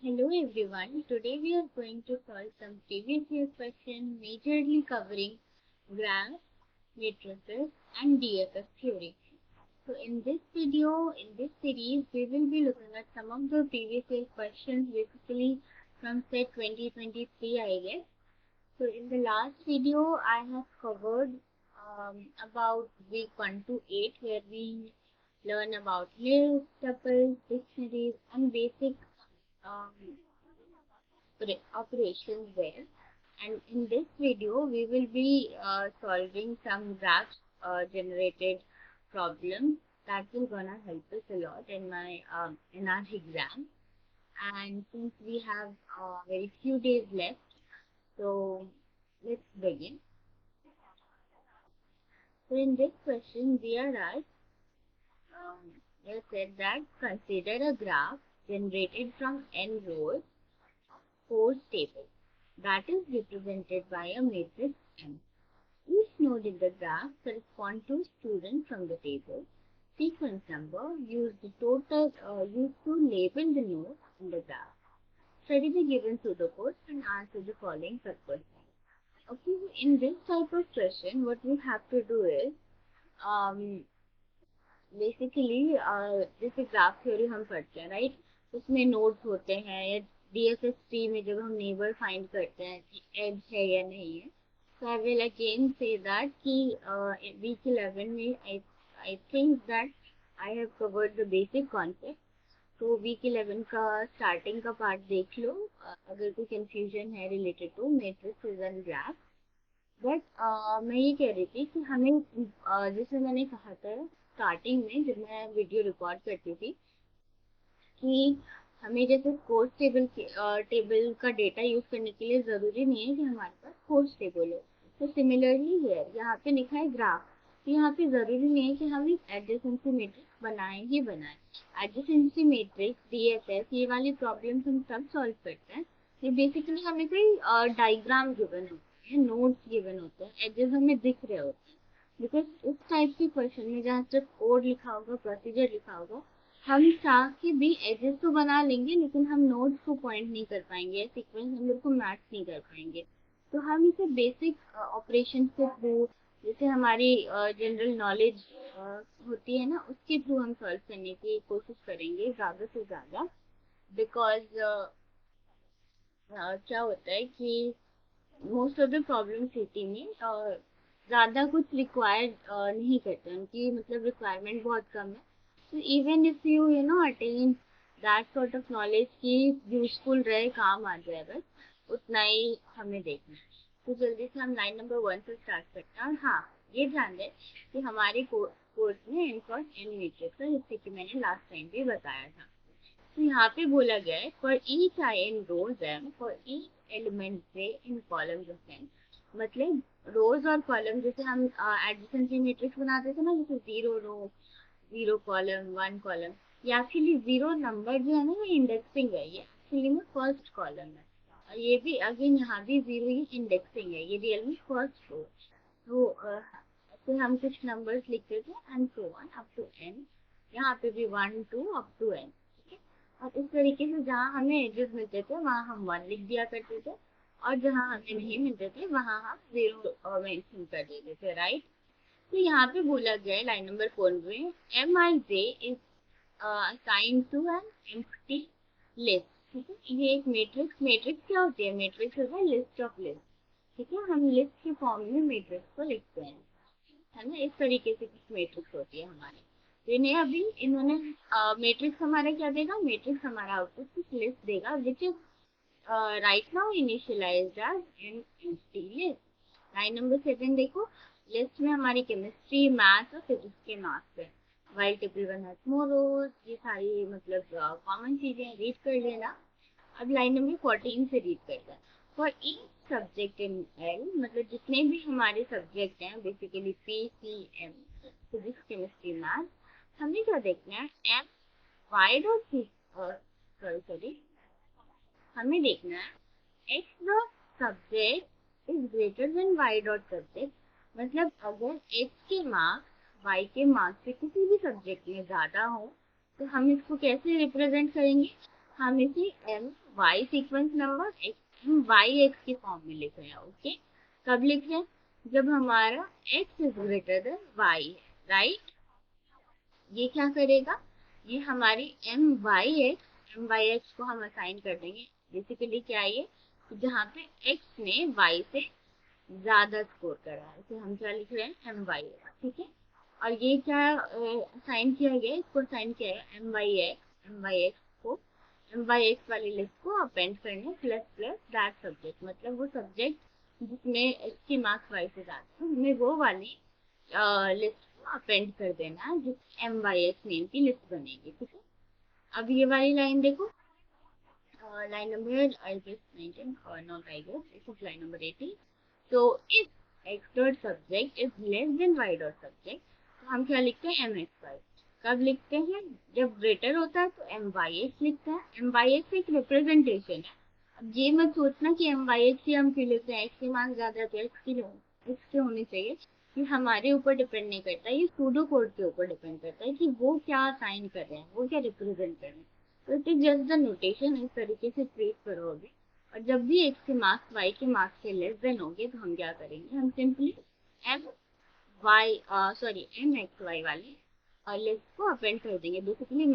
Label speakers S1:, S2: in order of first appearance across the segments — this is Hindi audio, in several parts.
S1: Hello everyone. Today we are going to solve some previous year question majorly covering graphs, matrices and DFF theory. So in this video, in this series, we will be looking at some of the previous year questions basically from set 2023 I guess. So in the last video, I have covered about week 1 to 8 where we learn about lists, tuples, dictionaries and basic um, operations there. And in this video, we will be solving some graphs generated problems that will gonna help us a lot in my in our exam. And since we have very few days left, so let's begin. So in this question, we are asked, they said that consider a graph generated from n rows, force table that is represented by a matrix M. Each node in the graph corresponds to a student from the table. Sequence number used to label the nodes in the graph. Study the given pseudocode and answer the following purpose. Okay, so in this type of question, what we have to do is um, basically जैसे ग्राफ थ्योरी हम पढ़ते हैं राइट, उसमें नोड्स होते हैं या डीएफएस ट्री में जब हम नेबर फाइंड करते हैं कि एज है या नहीं है. So I will again say that कि week 11 में I think that I have covered the basic concept. तो week 11 का स्टार्टिंग का पार्ट देख लो अगर कोई कंफ्यूजन है related to matrices and graph. But मैं ये कह रही थी कि हमें जैसे मैंने कहा था स्टार्टिंग में जब मैं वीडियो रिकॉर्ड करती थी कि हमें जैसे कोर्स टेबल का डेटा यूज करने के लिए ज़रूरी नहीं है कि हमारे पास कोर्स टेबल हो. तो सिमिलरली है यहाँ पे लिखा है ग्राफ, तो यहाँ पे ज़रूरी नहीं है कि हम एक एडजेसेंसी मैट्रिक्स बनाएं ही बनाएं. एडजेसेंसी मैट्रिक्स डीएफएस ये वाली प्रॉब्लम्स हम तब सॉल्व करते हैं ये बेसिकली हमें कोई डायग्राम गिवन होते हैं, नोट्स गिवन होते हैं, एजेस हमें दिख रहे होते हैं. बिकॉज इस टाइप के क्वेश्चन में जहाँ सिर्फ कोड लिखा होगा, प्रोसीजर लिखा होगा, हम चाह के भी एजेस तो बना लेंगे लेकिन हम नोड्स को पॉइंट नहीं कर पाएंगे, सीक्वेंस नंबर को मैच नहीं कर पाएंगे. तो हम इसे बेसिक ऑपरेशन के थ्रू जैसे हमारी जनरल नॉलेज होती है ना उसके थ्रू हम सॉल्व करने की कोशिश करेंगे ज़्यादा से ज़्यादा. बिकॉज क्या होता है कि most of the problem city में ज़्यादा कुछ रिक्वायर नहीं करते, उनकी मतलब रिक्वायरमेंट बहुत कम है. So even if you know attain that sort of knowledge कि यूजफुल रहे, काम आ जाए, बस उतना ही हमें देखना है. तो जल्दी से हम लाइन नंबर 1 से स्टार्ट करते हैं. और हाँ, ये ध्यान दें कि हमारे कोर्स में n क्रॉस n मैट्रिक्स है जैसे कि मैंने लास्ट टाइम भी बताया था. तो यहाँ पे बोला गया है for each I in rows M for each element J in columns of N. मतलब रोज और कॉलम जैसे हम एडजेसेंसी मैट्रिक्स बनाते थे ना, जैसे 0 रो 0 कॉलम 1 कॉलम, ये एक्चुअली 0 नंबर जो है ना ये इंडेक्सिंग है, ये एक्चुअली में फर्स्ट कॉलम है. और ये भी अगेन यहाँ भी 0 ही इंडेक्सिंग है, ये रियल में फर्स्ट रो. तो ऐसे हम कुछ नंबर्स लिखते थे and so on up to N. यहाँ पे भी 1 2 अप टू एन. और इस तरीके से जहाँ हमें एजेस मिलते थे वहाँ हम 1 लिख दिया करते थे और जहाँ हमें नहीं मिलते थे वहाँ हम 0 मेंशन कर देते थे, राइट. तो यहाँ पे बोला गया है लाइन नंबर 4 में M I J is assign to an empty list. ठीक है, ये एक मैट्रिक्स क्या होती है, मैट्रिक्स होता है लिस्ट ऑफ लिस्ट. ठीक है, हम लिस्ट के फॉर्म में मैट्रिक्स को लिखते हैं, है ना. इस तरीके से कुछ मैट्रिक्स होती है हमारी. तो इन्हें अभी इन्होंने मैट्रिक्स हमारा क्या देगा, मैट्रिक्स हमारा आउटपुट कुछ लिस्ट देगा which is right now initialized as an empty list. Line number 7 देखो, लिस्ट में हमारी केमिस्ट्री, मैथ्स और फिजिक्स के मार्क्स है. While table 1 has more rows, ये सारी मतलब कॉमन चीजें रीड कर लेना. अब लाइन नंबर 14 से रीड करते हैं. For each subject in L, मतलब जितने भी हमारे सब्जेक्ट हैं basically P C M, physics chemistry math, हमें क्या देखना है M Y dot C sorry हमें देखना है X dot subject is greater than Y dot subject. मतलब अगर एक्स के मार्क्स वाई के मार्क्स से किसी भी सब्जेक्ट में ज़्यादा हो तो हम इसको कैसे रिप्रेजेंट करेंगे, हम इसे M Y sequence number M Y X के फॉर्म में लिख रहे हैं। ओके, कब लिख रहे हैं? जब हमारा X is greater than Y है, राइट। ये क्या करेगा? ये हमारी एम वाई एक्स को हम असाइन कर देंगे। बेसिकली क्या है ये, जहाँ पे एक्स ने वाई से ज्यादा स्कोर करा है, इसे हम क्या लिख रहे हैं? एम वाई एक्स, ठीक है। और ये क्या असाइन किया गया? इसको असाइन किया है एम वाई एक्स को, एम वाई एक्स वाली लिस्ट को अपेंड करने प्लस प्लस दैट सब्जेक्ट, मतलब वो सब्जेक्ट जिसमें इसके मार्क्स वाई से ज्यादा है, हमें वो वाली लिस्ट को अपेंड कर देना, जिस एम वाई एक्स नेम की लिस्ट बनेगी, ठीक है। अब ये वाली लाइन देखो, लाइन नंबर आई गेस 19 और not I guess, this is line number 18। तो if X dot subject is less than Y dot subject, तो हम क्या लिखते हैं? M X Y. कब लिखते हैं? जब ग्रेटर होता है तो एम वाई एक्स लिखते हैं। एम वाई एक्स एक रिप्रेजेंटेशन है। अब ये मत सोचना कि एम वाई एक्स ही हम क्यों लिखते हैं, एक्स के मार्क्स ज्यादा है तो एक्स के होने चाहिए। ये हमारे ऊपर डिपेंड नहीं करता, ये सूडो कोड के ऊपर डिपेंड करता है कि वो क्या साइन कर रहे हैं, वो क्या रिप्रेजेंट कर रहे हैं। तो it is just the notation, इस तरीके से ट्रीट करोगे। और जब भी एक्स के मार्क्स वाई के मार्क्स से लेस देन होंगे तो हम क्या करेंगे? हम simply M Y sorry M X Y वाली लिस्ट को अपेंड कर देंगे। बेसिकली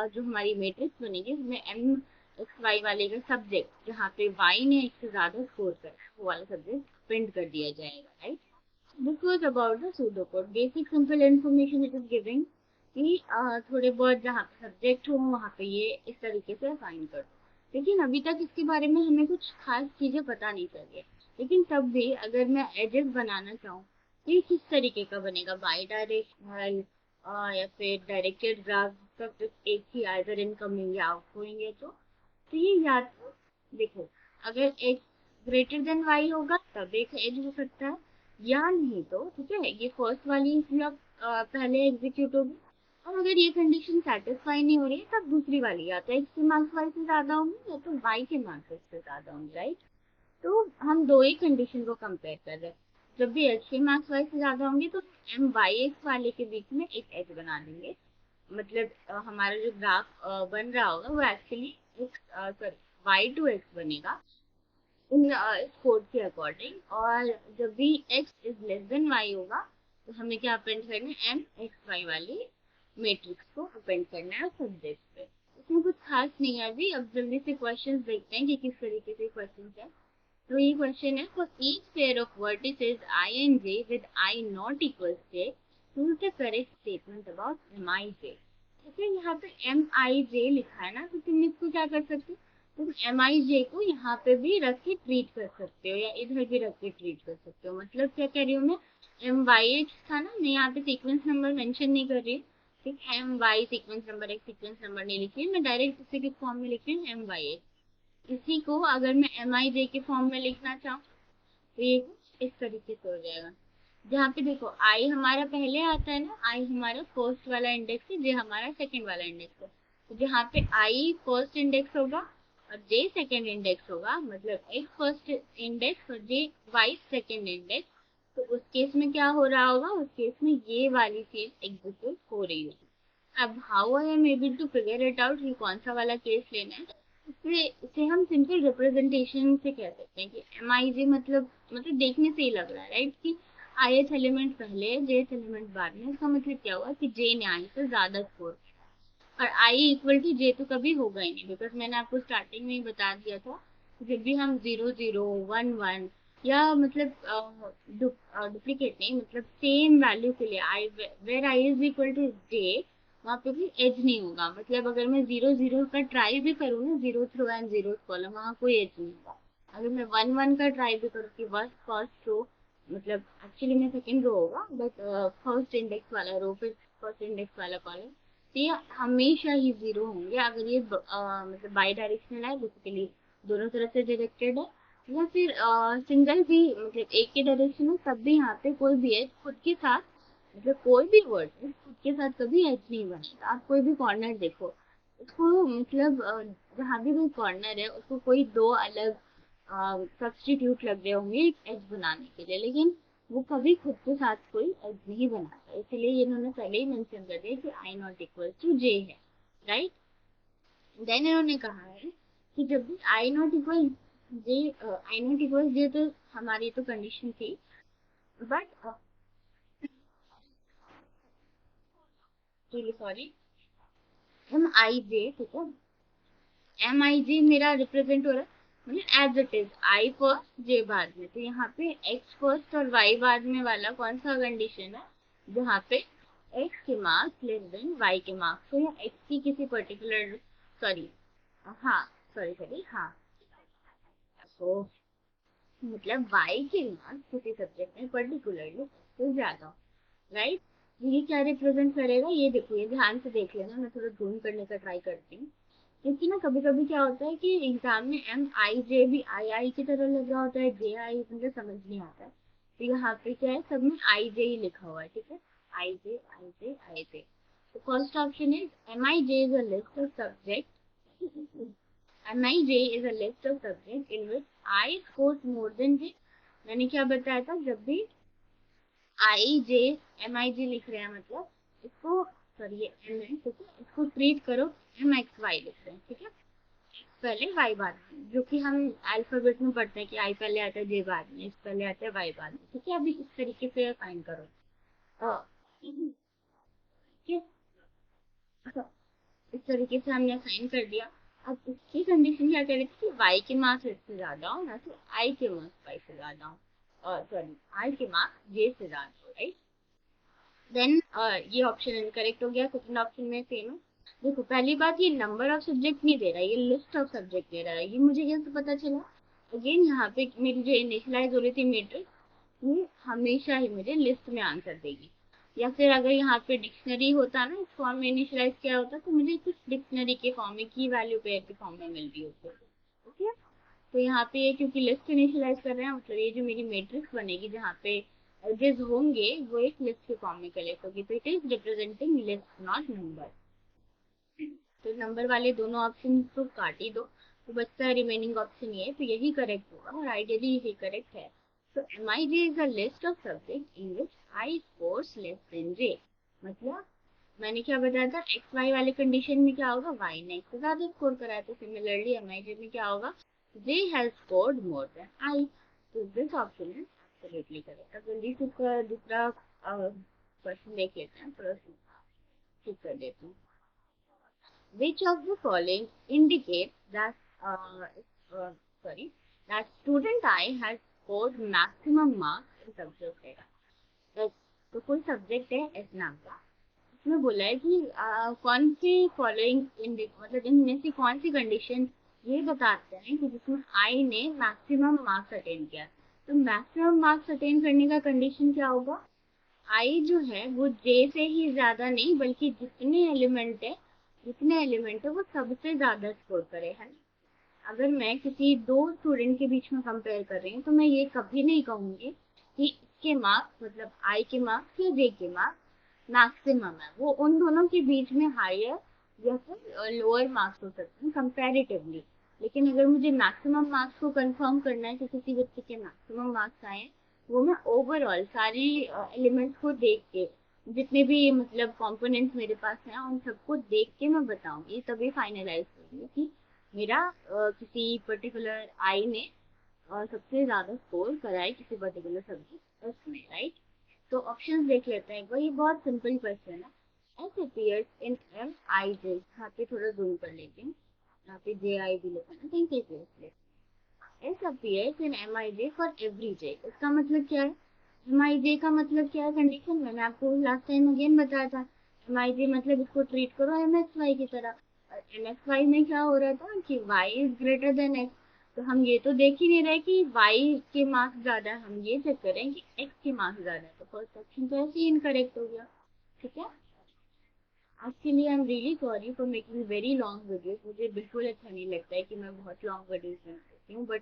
S1: जो हमारी मैट्रिक्स बनेगी उसमें एम एक्स वाई वाले का सब्जेक्ट जहाँ पे वाई ने एक्स से ज्यादा स्कोर करा है वो वाला सब्जेक्ट अपेंड कर दिया जाएगा, right. This was about the pseudocode, basic simple information it is giving कि थोड़े बहुत जहाँ पे सब्जेक्ट हो वहाँ पे ये इस तरीके से असाइन कर दो। लेकिन अभी तक इसके बारे में हमें कुछ खास चीजें पता नहीं चली है। लेकिन तब भी अगर मैं एजेस बनाना चाहूँ तो ये किस तरीके का बनेगा? बाई डायरेक्शनल या फिर डायरेक्टेड ग्राफ, सब एक ही आइदर इनकमिंग या आउटगोइंग है। तो ये या तो देखो, अगर एक्स ग्रेटर देन वाई होगा तब एक एज हो सकता है, या नहीं तो ठीक है ये फर्स्ट वाली मतलब पहले एग्जीक्यूट होगी। और अगर ये कंडीशन सेटिस्फाई नहीं हो रही है तब दूसरी वाली, या तो एक्स के मार्क्स वाई से ज्यादा होंगे या तो वाई के मार्क्स एक्स से ज्यादा होंगे, राइट। तो हम दो ही कंडीशन को कंपेयर कर रहे हैं। जब भी एक्स के मार्क्स वाई से ज्यादा होंगे तो एम वाई एक्स वाले के बीच में एक एज बना देंगे। मतलब हमारा जो ग्राफ बन रहा होगा वो actually sorry Y to X बनेगा इन इस कोड के अकॉर्डिंग। और जब भी x is less then y होगा तो हमें क्या अपेंड करना है? एम एक्स वाई वाली मैट्रिक्स को अपेंड करना है सब्जेक्ट पे। इसमें कुछ खास नहीं है। अभी अब जल्दी से क्वेश्चंस देखते हैं कि किस तरीके से क्वेश्चन है। तो ये क्वेश्चन है, for each pair of vertices I and J with I not equal J, choose the correct statement about M I J. जैसे यहाँ पे एम आई जे लिखा है ना, तो तुम इसको क्या कर सकते हो? तुम एम आई जे को यहाँ पे भी रख के ट्रीट कर सकते हो या इधर भी रख के ट्रीट कर सकते हो। मतलब क्या कह रही हूँ मैं, एम वाई एक्स था ना, मैं यहाँ पे सीक्वेंस नंबर मेंशन नहीं कर रही हूँ, ठीक। एम वाई सीक्वेंस नंबर एक सीक्वेंस नंबर नहीं लिख रही, मैं डायरेक्ट इसी के फॉर्म में लिख रही हूँ एम वाई एक्स। इसी को अगर मैं एम आई जे के फॉर्म में लिखना चाहूँ तो ये कुछ इस तरीके से हो जाएगा। जहाँ पे देखो आई हमारा पहले आता है ना, आई हमारा फर्स्ट वाला इंडेक्स है, जे हमारा सेकंड वाला इंडेक्स है। तो जहाँ पे आई फर्स्ट इंडेक्स होगा और जे सेकंड इंडेक्स होगा, मतलब एक्स फर्स्ट इंडेक्स और जे वाई सेकंड इंडेक्स, तो उस केस में क्या हो रहा होगा? उस केस में ये वाली चीज एग्जीक्यूट हो रही होगी। अब how I am able to figure it out कि कौन सा वाला केस लेना है, इसे हम सिंपल रिप्रेजेंटेशन से कह सकते हैं कि एम आई जे मतलब देखने से ही लग रहा है, राइट, कि आई एथ एलिमेंट पहले जे एथ एलिमेंट बाद में। इसका मतलब क्या हुआ कि जे ने आई से ज्यादा स्कोर किया, और आई इक्वल टू जे तो कभी होगा ही नहीं, बिकॉज मैंने आपको स्टार्टिंग में ही बता दिया था कि जब भी हम 0 0 1 1 या मतलब डुप्लीकेट नहीं, मतलब सेम वैल्यू के लिए I where I is equal to J, वहाँ पे भी एज नहीं होगा। मतलब अगर मैं 0 0 का ट्राई भी करूँ ना, zero throw and zero column, वहाँ कोई एज नहीं होगा। अगर मैं 1 1 का ट्राई भी करूँ कि बस फर्स्ट रो, मतलब एक्चुअली में सेकंड रो होगा बट फर्स्ट इंडेक्स वाला रो फिर फर्स्ट इंडेक्स वाला कॉलम, तो ये हमेशा ही जीरो होंगे। अगर ये मतलब बाई डायरेक्शनल है, बेसिकली दोनों तरफ से डायरेक्टेड है, या फिर सिंगल भी मतलब एक के डायरेक्शन है, तब भी यहाँ पे कोई भी एज खुद के साथ, मतलब कोई भी वर्ड खुद के साथ कभी एज नहीं बनेगा। आप कोई भी कॉर्नर देखो, उसको मतलब जहाँ भी कोई कॉर्नर है उसको कोई दो अलग सब्स्टिट्यूट लग रहे होंगे एक एज बनाने के लिए, लेकिन वो कभी खुद के साथ कोई एज नहीं बनाता। इसलिए इन्होंने पहले ही मेंशन कर दिया कि I not equal to J है, राइट। देन इन्होंने कहा है कि जब भी I not equal J, I not equal J, तो हमारी तो कंडीशन थी, but really sorry, M I J, ठीक है, एम आई जे मेरा रिप्रेजेंट हो रहा है मतलब as it is, I first J बाद में, तो यहाँ पे एक्स फर्स्ट और वाई बाद में वाला कौन सा कंडीशन है, जहाँ पे एक्स के मार्क्स लेस देन वाई के मार्क्स, तो या एक्स की किसी पर्टिकुलर, सॉरी, हाँ, सॉरी सॉरी, हाँ, तो मतलब वाई के मार्क्स किसी सब्जेक्ट में पर्टिकुलरली तो ज्यादा, राइट। ये क्या रिप्रेजेंट करेगा, ये देखो, ये ध्यान से देख लेना, मैं थोड़ा जूम करने का ट्राई करती हूँ, क्योंकि ना कभी कभी क्या होता है कि एग्जाम में एम आई जे भी आई आई की तरह लग रहा होता है, जे आई मुझे समझ नहीं आता है, तो यहाँ पे क्या है, सब में आई जे ही लिखा हुआ है, ठीक है, आई जे आई जे आई जे। तो first option is M I J is a list of subject, M I J is a list of subject in which I scores more than J. मैंने क्या बताया था, जब भी आई जे, एम आई जे लिख रहे हैं मतलब इसको, सॉरी ये एम है, ठीक है, इसको ट्रीट करो एम एक्स वाई लिख रहे हैं, ठीक है, पहले वाई बाद में, जो कि हम अल्फाबेट में पढ़ते हैं कि आई पहले आता है जे बाद में, इस पहले आता है वाई बाद में, ठीक है, अभी इस तरीके से फाइन करो। ठीक है, तो इस तरीके से हमने साइन कर दिया। अब इसकी कंडीशन क्या कह रही थी कि वाई के मार्क्स इससे ज्यादा हो, ना तो आई के मार्क्स वाई से ज्यादा हो, और सॉरी आई के मार्क्स जे से ज्यादा हो, राइट। देन ये ऑप्शन इनकरेक्ट हो गया, सेकंड ऑप्शन में सेम है। देखो पहली बात, ये नंबर ऑफ सब्जेक्ट नहीं दे रहा है, ये लिस्ट ऑफ सब्जेक्ट दे रहा है, ये मुझे कैसे पता चला, अगेन यहाँ पे मेरी जो इनिशियलाइज हो रही थी मैट्रिक्स, ये हमेशा ही मुझे लिस्ट में आंसर देगी, या फिर अगर यहाँ पे डिक्शनरी होता ना, इस फॉर्म में इनिशियलाइज किया होता, तो मुझे कुछ डिक्शनरी के फॉर्म में, की वैल्यू पेयर के फॉर्म में मिल रही होती, ओके। तो यहाँ पे ये क्योंकि लिस्ट इनिशियलाइज कर रहे हैं, मतलब ये जो मेरी मैट्रिक्स बनेगी जहाँ पे एजेस होंगे वो एक लिस्ट के फॉर्म में कलेक्ट होगी, तो it is representing list not number. तो नंबर वाले दोनों ऑप्शन को काट ही दो, तो बचता है रिमेनिंग ऑप्शन ये, तो यही करेक्ट होगा और आइडियली यही करेक्ट है। तो M I J is a list of subject in which I scores less than J, मतलब मैंने क्या बताया था, एक्स वाई वाले कंडीशन में क्या होगा, वाई ने एक्स से ज्यादा स्कोर कराया, तो सिमिलरली एम आई जे में क्या होगा, J has scored more than I, तो this option is absolutely correct. अब जल्दी से इसका दूसरा क्वेश्चन देख लेते हैं, थोड़ा ठीक कर देते हैं। Which of the following indicates that uh, sorry, that student I has scored maximum marks in subject data? Yes, तो कोई सब्जेक्ट है एस नाम का, इसमें बोला है कि कौन सी फॉलोइंग मतलब इनमें से कौन सी कंडीशन ये बताते हैं कि जिसमें आई ने मैक्सिमम मार्क्स अटेन किया, तो मैक्सिमम मार्क्स अटेन करने का कंडीशन क्या होगा, आई जो है वो जे से ही ज्यादा नहीं, बल्कि जितने एलिमेंट है वो सबसे ज्यादा स्कोर करे, है ना। अगर मैं किसी दो स्टूडेंट के बीच में कंपेयर कर रही हूँ, तो मैं ये कभी नहीं कहूंगी कि इसके मार्क्स मतलब आई के मार्क्स या जे के मार्क्स मैक्सिमम है, वो उन दोनों के बीच में हायर या फिर लोअर मार्क्स हो सकते हैं कंपैरेटिवली। लेकिन अगर मुझे मैक्सिमम मार्क्स को कंफर्म करना है कि किसी बच्चे के मैक्सिमम मार्क्स आए, वो मैं ओवरऑल सारी एलिमेंट्स को देख के, जितने भी मतलब कंपोनेंट्स मेरे पास हैं उन सबको देख के मैं बताऊंगी, तभी फाइनलाइज करूंगी कि मेरा किसी पर्टिकुलर आई ने सबसे ज्यादा स्कोर करा है किसी पर्टिकुलर सब्जेक्ट उसमें, राइट। तो ऑप्शंस देख लेते हैं एक बार, ये बहुत सिंपल क्वेश्चन है। S appears in M I जे, यहाँ पे थोड़ा जूम कर लेते हैं, यहाँ पे जे आई भी लिखा है, कहीं पे S appears in M I J for every J, इसका मतलब क्या है, एम आई जे का मतलब क्या है, कंडीशन मैंने आपको लास्ट टाइम अगेन बताया था, एम आई जे मतलब इसको ट्रीट करो एम एक्स वाई की तरह, एम एक्स वाई में क्या हो रहा था कि Y is greater than X, तो हम ये तो देख ही नहीं रहे कि वाई के मार्क्स ज्यादा है, हम ये चेक करें कि एक्स के मार्क्स ज्यादा है, तो फर्स्ट ऑप्शन तो ऐसे ही इनकरेक्ट हो गया, ठीक है। Actually I am really sorry for making very long videos, मुझे बिल्कुल अच्छा नहीं लगता है कि मैं बहुत लॉन्ग वीडियोस बनाती हूँ, बट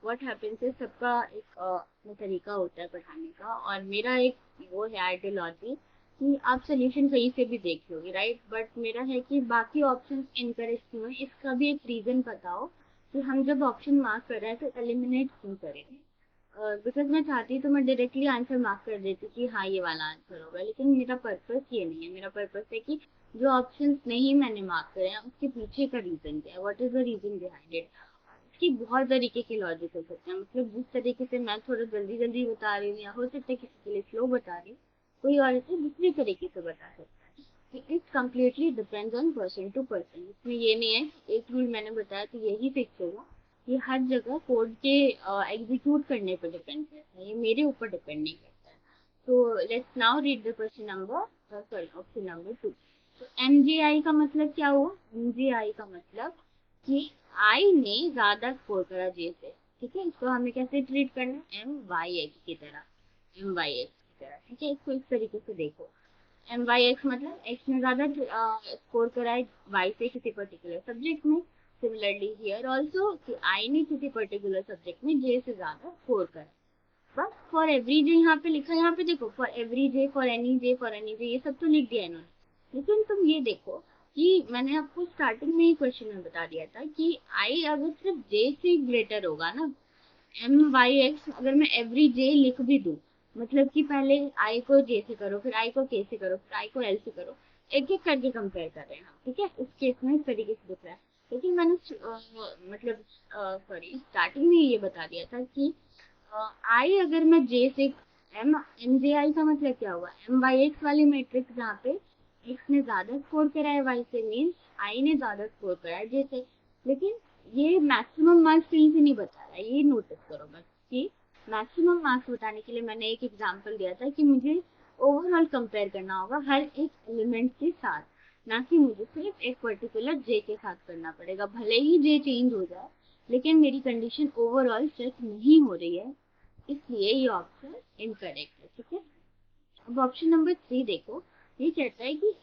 S1: व्हाट हैपेंस है, सबका एक अपना तरीका होता है पढ़ाने का, और मेरा एक वो है आइडियोलॉजी कि आप सोल्यूशन सही से भी देख लोगे, राइट, बट मेरा है कि बाकी ऑप्शन इनकरेक्ट क्यों है, इसका भी एक रीजन बताओ कि हम जब ऑप्शन मार्क कर रहे हैं तो एलिमिनेट क्यों करें, बिकॉज मैं चाहती तो मैं डायरेक्टली आंसर मार्क कर देती कि हाँ ये वाला आंसर होगा, लेकिन मेरा पर्पस ये नहीं है, मेरा पर्पस है कि जो ऑप्शंस नहीं मैंने मार्क करे हैं उसके पीछे का रीजन क्या है, what is the reason behind it. इसकी बहुत तरीके के लॉजिक हो सकते हैं, मतलब जिस तरीके से मैं थोड़ा जल्दी जल्दी बता रही हूँ या हो सकता है किसी के लिए स्लो बता रही हूँ, कोई और इसे दूसरे तरीके से बता सकता है। It completely depends on person to person. इसमें ये नहीं है कि एक रूल मैंने बताया तो यही फिक्स होगा। ये हर जगह कोड के एग्जीक्यूट करने पर डिपेंड करता है, ये मेरे ऊपर डिपेंड नहीं करता है। तो let's now read the question number, sorry option number 2। तो एमजीआई का मतलब क्या हुआ, एमजीआई का मतलब कि आई ने ज्यादा स्कोर करा जे से। ठीक है, इसको हमें कैसे ट्रीट करना है, एम वाई एक्स की तरह, एम वाई एक्स की तरह। ठीक है, इसको इस तरीके से देखो, एम वाई एक्स मतलब एक्स ने ज्यादा स्कोर करा है वाई से किसी पर्टिकुलर सब्जेक्ट में। सिमिलरली हियर ऑल्सो कि आई ने किसी पर्टिकुलर सब्जेक्ट में जे से ज्यादा स्कोर करा। बस फॉर एवरी जे यहाँ पे लिखा है, यहाँ पे देखो for every J, for any J, for any J, ये सब तो लिख दिया इन्होंने। लेकिन तुम ये देखो कि मैंने आपको स्टार्टिंग में ही क्वेश्चन में बता दिया था कि आई अगर सिर्फ जे से ग्रेटर होगा ना, एम वाई एक्स अगर मैं एवरी जे लिख भी दूं, मतलब कि पहले आई को जे से करो, फिर आई को के से करो, फिर आई को एल से करो, एक एक करके कंपेयर कर रहे हैं हम। ठीक है, उस केस में इस तरीके से दिख रहा है। लेकिन मैंने मतलब सॉरी स्टार्टिंग में ये बता दिया था कि आई अगर मैं जे से, एम एम जे आई का मतलब क्या हुआ, एम वाई एक्स वाली मैट्रिक्स जहाँ पे एक्स ने ज्यादा स्कोर करा है वाई से, मीन्स आई ने ज्यादा स्कोर करा है जे से। लेकिन ये मैक्सिमम मार्क्स कहीं से नहीं बता रहा है, ये नोटिस करो बस कि मैक्सिमम मार्क्स बताने के लिए मैंने एक एग्जांपल दिया था कि मुझे ओवरऑल कंपेयर करना होगा हर एक एलिमेंट के साथ, ना कि मुझे सिर्फ एक पर्टिकुलर जे के साथ करना पड़ेगा। भले ही जे चेंज हो जाए लेकिन मेरी कंडीशन ओवरऑल चेक नहीं हो रही है, इसलिए ये ऑप्शन इनकरेक्ट है। ठीक है, अब ऑप्शन नंबर 3 देखो, ये कहता है कि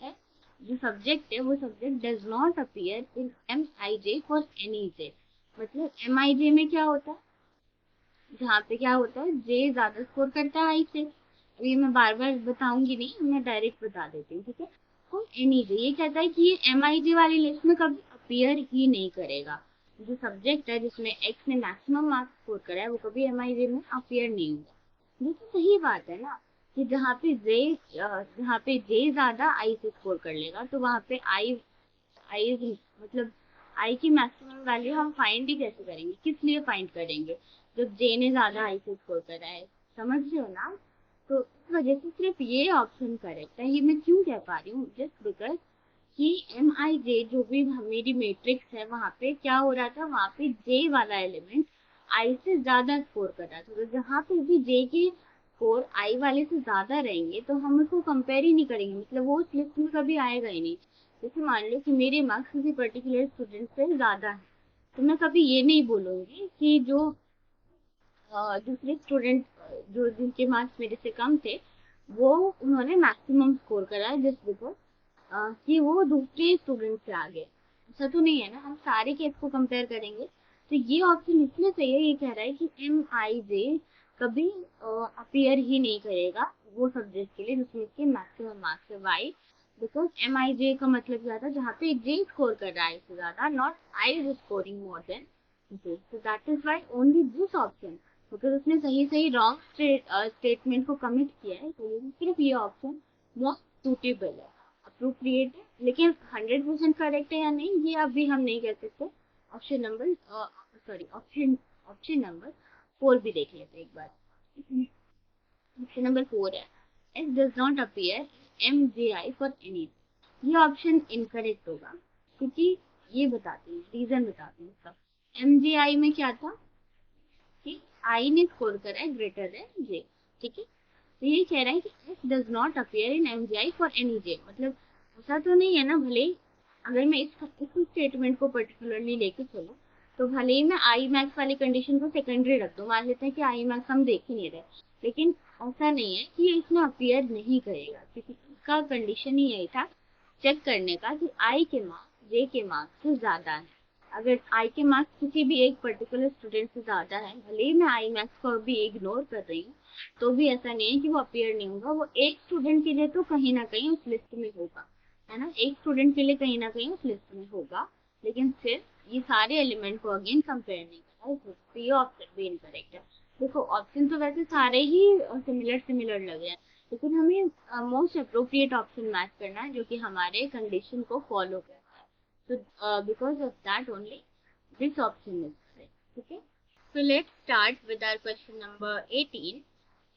S1: जो सब्जेक्ट है वो subject does not appear in M I J for any J. मतलब एम आई जे में क्या होता है, जहाँ पे क्या होता है जे ज्यादा स्कोर करता है आई से। अभी मैं बार बार बताऊंगी नहीं, मैं डायरेक्ट बता देती हूँ। ठीक है, तो एनी जे ये कहता है कि ये एम आई जे वाली लिस्ट में कभी अपीयर ही नहीं करेगा। जो सब्जेक्ट है जिसमें एक्स ने मैक्सिमम मार्क्स स्कोर करा है वो कभी एम आई जे में अपीयर नहीं होगा। ये तो सही बात है ना, कि जहाँ पे जे ज्यादा आई से स्कोर कर लेगा तो वहां पे आई मतलब आई की मैक्सिमम वैल्यू हम फाइंड ही कैसे करेंगे, किस लिए फाइंड करेंगे जब जे ने ज्यादा आई से स्कोर करा है। समझ रहे हो ना। तो इस वजह से सिर्फ ये ऑप्शन करेक्ट है। ये मैं क्यों कह पा रही हूँ, जस्ट बिकॉज कि एम आई जे जो भी मेरी मैट्रिक्स है वहां पे क्या हो रहा था, वहां पे जे वाला एलिमेंट आई से ज्यादा स्कोर कर रहा था। तो जहाँ पे भी जे के स्कोर आई वाले से ज्यादा रहेंगे तो हम उसको कंपेयर ही नहीं करेंगे, मतलब वो उस लिस्ट में कभी आएगा ही नहीं। जैसे मान लो कि मेरे मार्क्स किसी पर्टिकुलर स्टूडेंट से ज्यादा है, तो मैं कभी ये नहीं बोलूंगी कि जो दूसरे स्टूडेंट जो जिनके मार्क्स मेरे से कम थे वो उन्होंने मैक्सिमम स्कोर करा है जस्ट बिकॉज कि वो दूसरे स्टूडेंट से आगे। ऐसा तो नहीं है ना, हम सारे केस को कंपेयर करेंगे। तो ये ऑप्शन इसलिए सही है, ये कह रहा है कि एम आई जे कभी अपीयर ही नहीं करेगा वो सब्जेक्ट के लिए जिसमें इसके मैक्सिमम मार्क्स है वाई, बिकॉज एम आई जे का मतलब क्या था, जहाँ पे जे स्कोर कर रहा है इससे ज्यादा, not I is scoring more than J. So that is why only this option, because उसने सही सही रॉन्ग स्टेटमेंट को कमिट किया है, तो सिर्फ ये ऑप्शन मोस्ट सूटेबल है, अप्रोप्रिएट है। लेकिन 100% करेक्ट है या नहीं ये अभी हम नहीं कह सकते। Option number sorry option number 4 भी देख लेते हैं एक बार। ऑप्शन नंबर 4 है, S does not appear M J I for any. ये ऑप्शन इनकरेक्ट होगा क्योंकि ये बताते हैं, रीजन बताते हैं इसका। एम जे आई में क्या था कि आई ने स्कोर करा है ग्रेटर देन जे। ठीक है, तो ये कह रहा है कि S does not appear in M J I for any J, मतलब ऐसा तो नहीं है ना, भले ही अगर मैं इस स्टेटमेंट को पर्टिकुलरली लेके चलूँ तो भले ही मैं आई मैक्स वाली कंडीशन को सेकेंडरी रख दूँ, मान लेते हैं कि आई मैक्स हम देख ही नहीं रहे, लेकिन ऐसा नहीं है कि ये इसमें अपीयर नहीं करेगा क्योंकि इसका कंडीशन ही यही था चेक करने का कि आई के मार्क्स जे के मार्क्स से ज्यादा है। अगर आई के मार्क्स किसी भी एक पर्टिकुलर स्टूडेंट से ज्यादा है, भले ही मैं आई मैक्स को भी इग्नोर कर रही हूँ, तो भी ऐसा नहीं है कि वो अपीयर नहीं होगा। वो एक स्टूडेंट के लिए तो कहीं ना कहीं उस लिस्ट में होगा, है ना, एक स्टूडेंट के लिए कहीं ना कहीं उस लिस्ट में होगा, लेकिन फिर ये सारे एलिमेंट को अगेन कंपेयर नहीं कर रहा है, तो ये ऑप्शन भी इनकरेक्ट है। देखो ऑप्शन तो वैसे सारे ही सिमिलर सिमिलर लग रहे हैं, लेकिन हमें मोस्ट अप्रोप्रिएट ऑप्शन मैच करना है जो कि हमारे कंडीशन को फॉलो करता है। तो because of that only this option is correct. ठीक है, so let's start with our question number 18.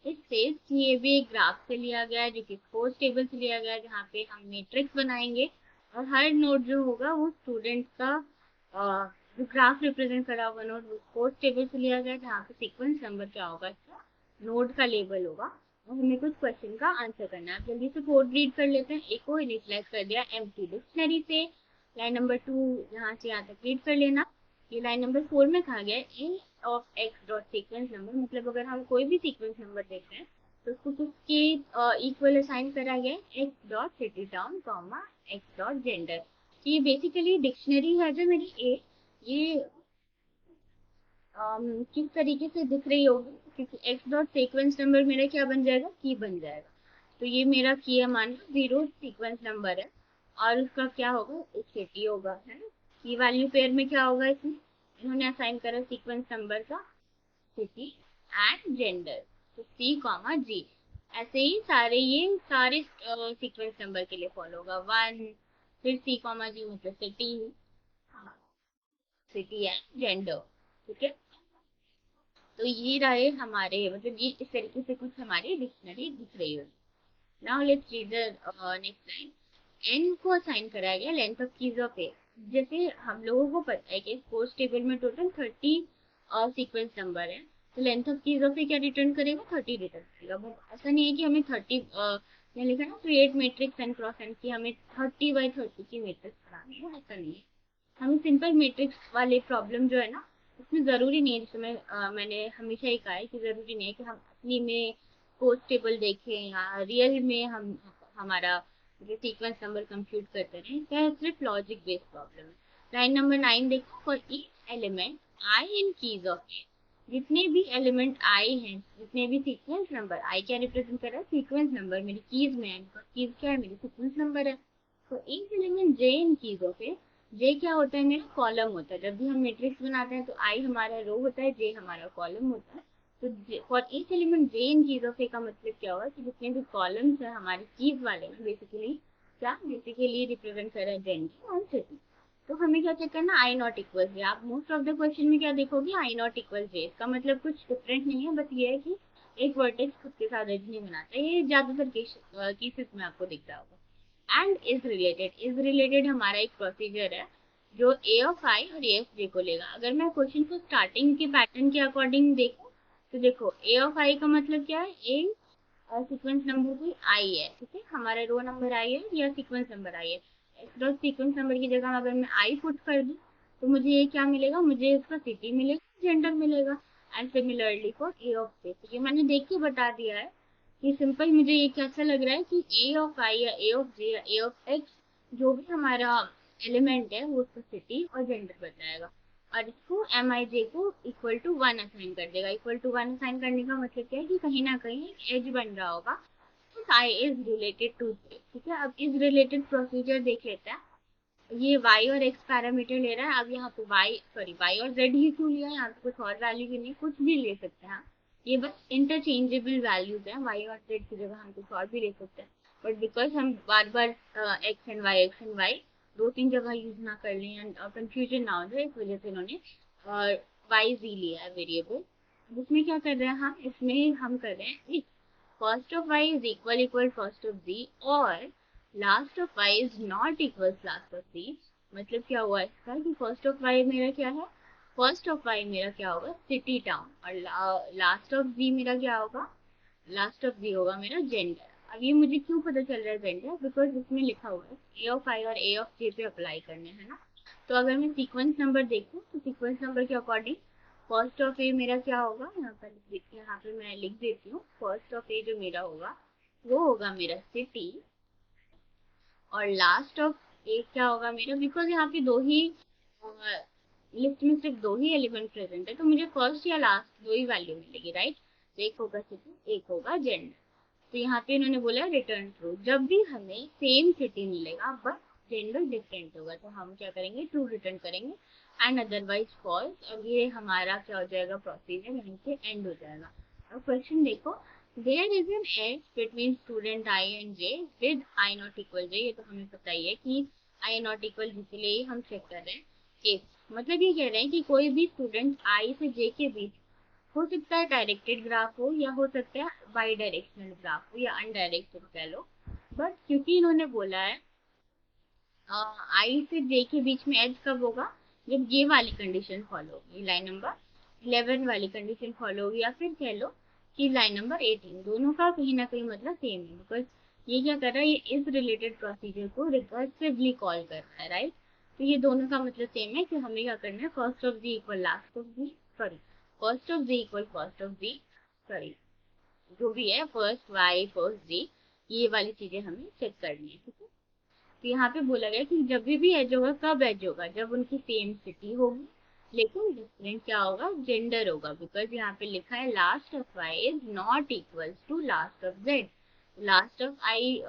S1: It says कि ये भी एक ग्राफ से लिया गया है जो कि स्कोर्स टेबल से लिया गया है, जहाँ पे हम मैट्रिक्स बनाएंगे और हर नोड जो होगा वो स्टूडेंट का जो ग्राफ रिप्रेजेंट करा हुआ नोड वो स्कोर्स टेबल से लिया गया है, जहाँ पे सीक्वेंस नंबर क्या होगा, इसका नोड का लेबल होगा और हमें कुछ क्वेश्चन का आंसर करना है। जल्दी से कोड रीड कर लेते हैं। एक को इनिशियलाइज कर दिया एम्प्टी डिक्शनरी से। लाइन नंबर 2 यहाँ से यहाँ तक रीड कर लेना। ये लाइन नंबर 4 में कहा गया है in of X dot sequence number, मतलब अगर हम कोई भी सीक्वेंस नंबर देखते हैं तो उसको किसके इक्वल असाइन करा गया है, X dot city town comma x dot gender. ये बेसिकली डिक्शनरी है जो मेरी ए, ये किस तरीके से दिख रही होगी, क्योंकि एक्स डॉट सीक्वेंस नंबर मेरा क्या बन जाएगा, की बन जाएगा। तो ये मेरा की है, मान लो 0 सीक्वेंस नंबर है और उसका क्या होगा, सिटी होगा, है ना। की वैल्यू पेयर में क्या होगा, इसमें इन्होंने असाइन करा सीक्वेंस नंबर का सिटी एंड जेंडर, तो सी कॉमा जी। ऐसे ही ये सारे सीक्वेंस नंबर के लिए फॉलो होगा। 1 फिर सी कॉमा जी मतलब सिटी एंड जेंडर। ठीक है, तो ये रहे हमारे, मतलब ये इस तरीके से कुछ हमारी डिक्शनरी दिख रही होगी। Now let's read the next line. N को असाइन कराया गया length of keys of A. जैसे हम लोगों को पता है कि कोर्स टेबल में टोटल 30 सीक्वेंस नंबर है, तो length of keys of A क्या रिटर्न करेगा, 30 रिटर्न करेगा। बट ऐसा नहीं है कि हमें 30 यहाँ लिखा ना create matrix and cross and की हमें 30 by 30 की मैट्रिक्स बनानी है, ऐसा नहीं है। हमें सिंपल मैट्रिक्स वाले प्रॉब्लम जो है ना, उसमें ज़रूरी नहीं है, जैसे मैंने हमेशा ही कहा है कि ज़रूरी नहीं है कि हम अपनी में कोर्स टेबल देखें या रियल में हम हमारा जो सीक्वेंस नंबर कंप्यूट करते रहे, क्या सिर्फ लॉजिक बेस्ड प्रॉब्लम है। लाइन नंबर 9 देखो, for each element I in keys of A. जितने भी एलिमेंट आई हैं, जितने भी सीक्वेंस नंबर, आई क्या रिप्रेजेंट कर रहा है, सीक्वेंस नंबर मेरी कीज में है, कीज क्या है, मेरी सीक्वेंस नंबर है। तो each element J in keys of A, J क्या होता है, मेरा कॉलम होता है। जब भी हम मैट्रिक्स बनाते हैं तो आई हमारा रो होता है, जे हमारा कॉलम होता है। तो for each element J in keys of A का मतलब क्या होगा कि जितने भी कॉलम्स है हमारे कीज वाले में, बेसिकली क्या बेसिकली रिप्रेजेंट कर रहा है जेंडर और सिटी। तो हमें क्या चेक करना, आई नॉट इक्वल जे। आप मोस्ट ऑफ द क्वेश्चन में क्या देखोगे, आई नॉट इक्वल जे। इसका मतलब कुछ डिफरेंट नहीं है, बस ये है कि एक वर्टेक्स खुद के साथ एज नहीं बनाता। ये ज्यादातर केसेस में आपको दिखता होगा। एंड इज रिलेटेड हमारा एक प्रोसीजर है जो ए ऑफ आई और ए ऑफ जे को लेगा। अगर मैं क्वेश्चन को स्टार्टिंग के पैटर्न के अकॉर्डिंग देखूं तो देखो ए ऑफ आई का मतलब क्या है, ए सीक्वेंस नंबर कोई आई है, ठीक है, हमारा रो नंबर आई है या सीक्वेंस नंबर आई है। एक्स डॉट सीक्वेंस नंबर की जगह अगर मैं आई पुट कर दूं तो मुझे ये क्या मिलेगा, मुझे इसका सिटी मिलेगा, जेंडर मिलेगा। And similarly for A of J, तो ये मैंने देख के बता दिया है कि सिंपल मुझे ये कैसा लग रहा है कि ए ऑफ आई या ए ऑफ जे या ए ऑफ एक्स जो भी हमारा एलिमेंट है वो उसका सिटी और जेंडर बताएगा और इसको एम आई जे को इक्वल टू 1 असाइन कर देगा। इक्वल टू 1 असाइन करने का मतलब क्या है कि कहीं ना कहीं एज बन रहा होगा, आई इज रिलेटेड टू जे। ठीक है, अब इज रिलेटेड प्रोसीजर देख लेते हैं। ये y और x पैरामीटर ले रहा है। अब यहाँ पे y और z ही क्यों लिया है, यहाँ पे कुछ और वैल्यू भी नहीं, कुछ भी ले सकते हैं। ये बस इंटरचेंजेबल वैल्यूज हैं, y और z की जगह हम कुछ और भी ले सकते हैं। बट बिकॉज हम बार बार एक्स एंड वाई 2-3 जगह यूज ना कर लें एंड कंफ्यूजन ना हो जाए, इस वजह से इन्होंने वाई जी लिया है वेरिएबल। इसमें क्या कर रहे हैं हम, इसमें हम कर रहे हैं first of y is equal first of z और last of y is not equal last of z। मतलब क्या हुआ इसका कि फर्स्ट ऑफ y मेरा क्या है, फर्स्ट ऑफ y मेरा क्या होगा, सिटी टाउन, और लास्ट ऑफ z मेरा क्या होगा, लास्ट ऑफ z होगा मेरा जेंडर। अब ये मुझे क्यों पता चल रहा है जेंडर, बिकॉज इसमें लिखा हुआ है ए ऑफ आई और ए ऑफ जे पे अप्लाई करने है ना। तो अगर मैं सीक्वेंस नंबर देखूँ तो सीक्वेंस नंबर के अकॉर्डिंग फर्स्ट ऑफ ए मेरा क्या होगा, यहाँ पे मैं लिख देती हूँ, फर्स्ट ऑफ ए जो मेरा होगा वो होगा मेरा सिटी और लास्ट ऑफ ए क्या होगा मेरा, बिकॉज यहाँ पे दो ही लिस्ट में सिर्फ दो ही एलिमेंट प्रेजेंट है तो मुझे फर्स्ट या लास्ट दो ही वैल्यू मिलेगी, राइट। तो एक होगा सिटी, एक होगा जेंडर। तो यहाँ पे इन्होंने बोला रिटर्न ट्रू। जब भी हमें सेम सिटी मिलेगा बट जेंडर डिफरेंट होगा तो हम क्या करेंगे, ट्रू रिटर्न करेंगे एंड अदरवाइज फॉल्स। और ये हमारा क्या हो जाएगा, प्रोसीजर यहीं से एंड हो जाएगा। अब क्वेश्चन देखो, there is an edge between student I and J with I not equal J, ये तो हमें पता ही है कि आई नॉट इक्वल इसलिए ही हम चेक कर रहे हैं। इफ मतलब ये कह रहे हैं कि कोई भी स्टूडेंट आई से जे के बीच, हो सकता है डायरेक्टेड ग्राफ हो या हो सकता है बाई डायरेक्शनल ग्राफ हो या अनडायरेक्टेड कह लो, बट क्योंकि इन्होंने बोला है आई से जे के बीच में एज कब होगा, जब ये वाली कंडीशन फॉलो होगी, लाइन नंबर 11 वाली कंडीशन फॉलो होगी, या फिर कह लो कि लाइन नंबर 18, दोनों का कहीं ना कहीं मतलब सेम है, बिकॉज ये क्या कर रहा है, ये इस रिलेटेड प्रोसीजर को रिकर्सिवली कॉल कर रहा है, राइट। तो ये दोनों का मतलब सेम है कि हमें क्या करना है, first of G equal last of G, sorry first of G equal first of G, sorry जो भी है फर्स्ट वाई फर्स्ट जी, ये वाली चीजें हमें चेक करनी है, ठीक है। तो यहाँ पे बोला गया कि जब भी एज होगा, कब एज होगा, जब उनकी सेम सिटी होगी लेकिन डिफरेंट क्या होगा, जेंडर होगा, बिकॉज यहाँ पे लिखा है last of Y is not equal to last of Z. Last of I,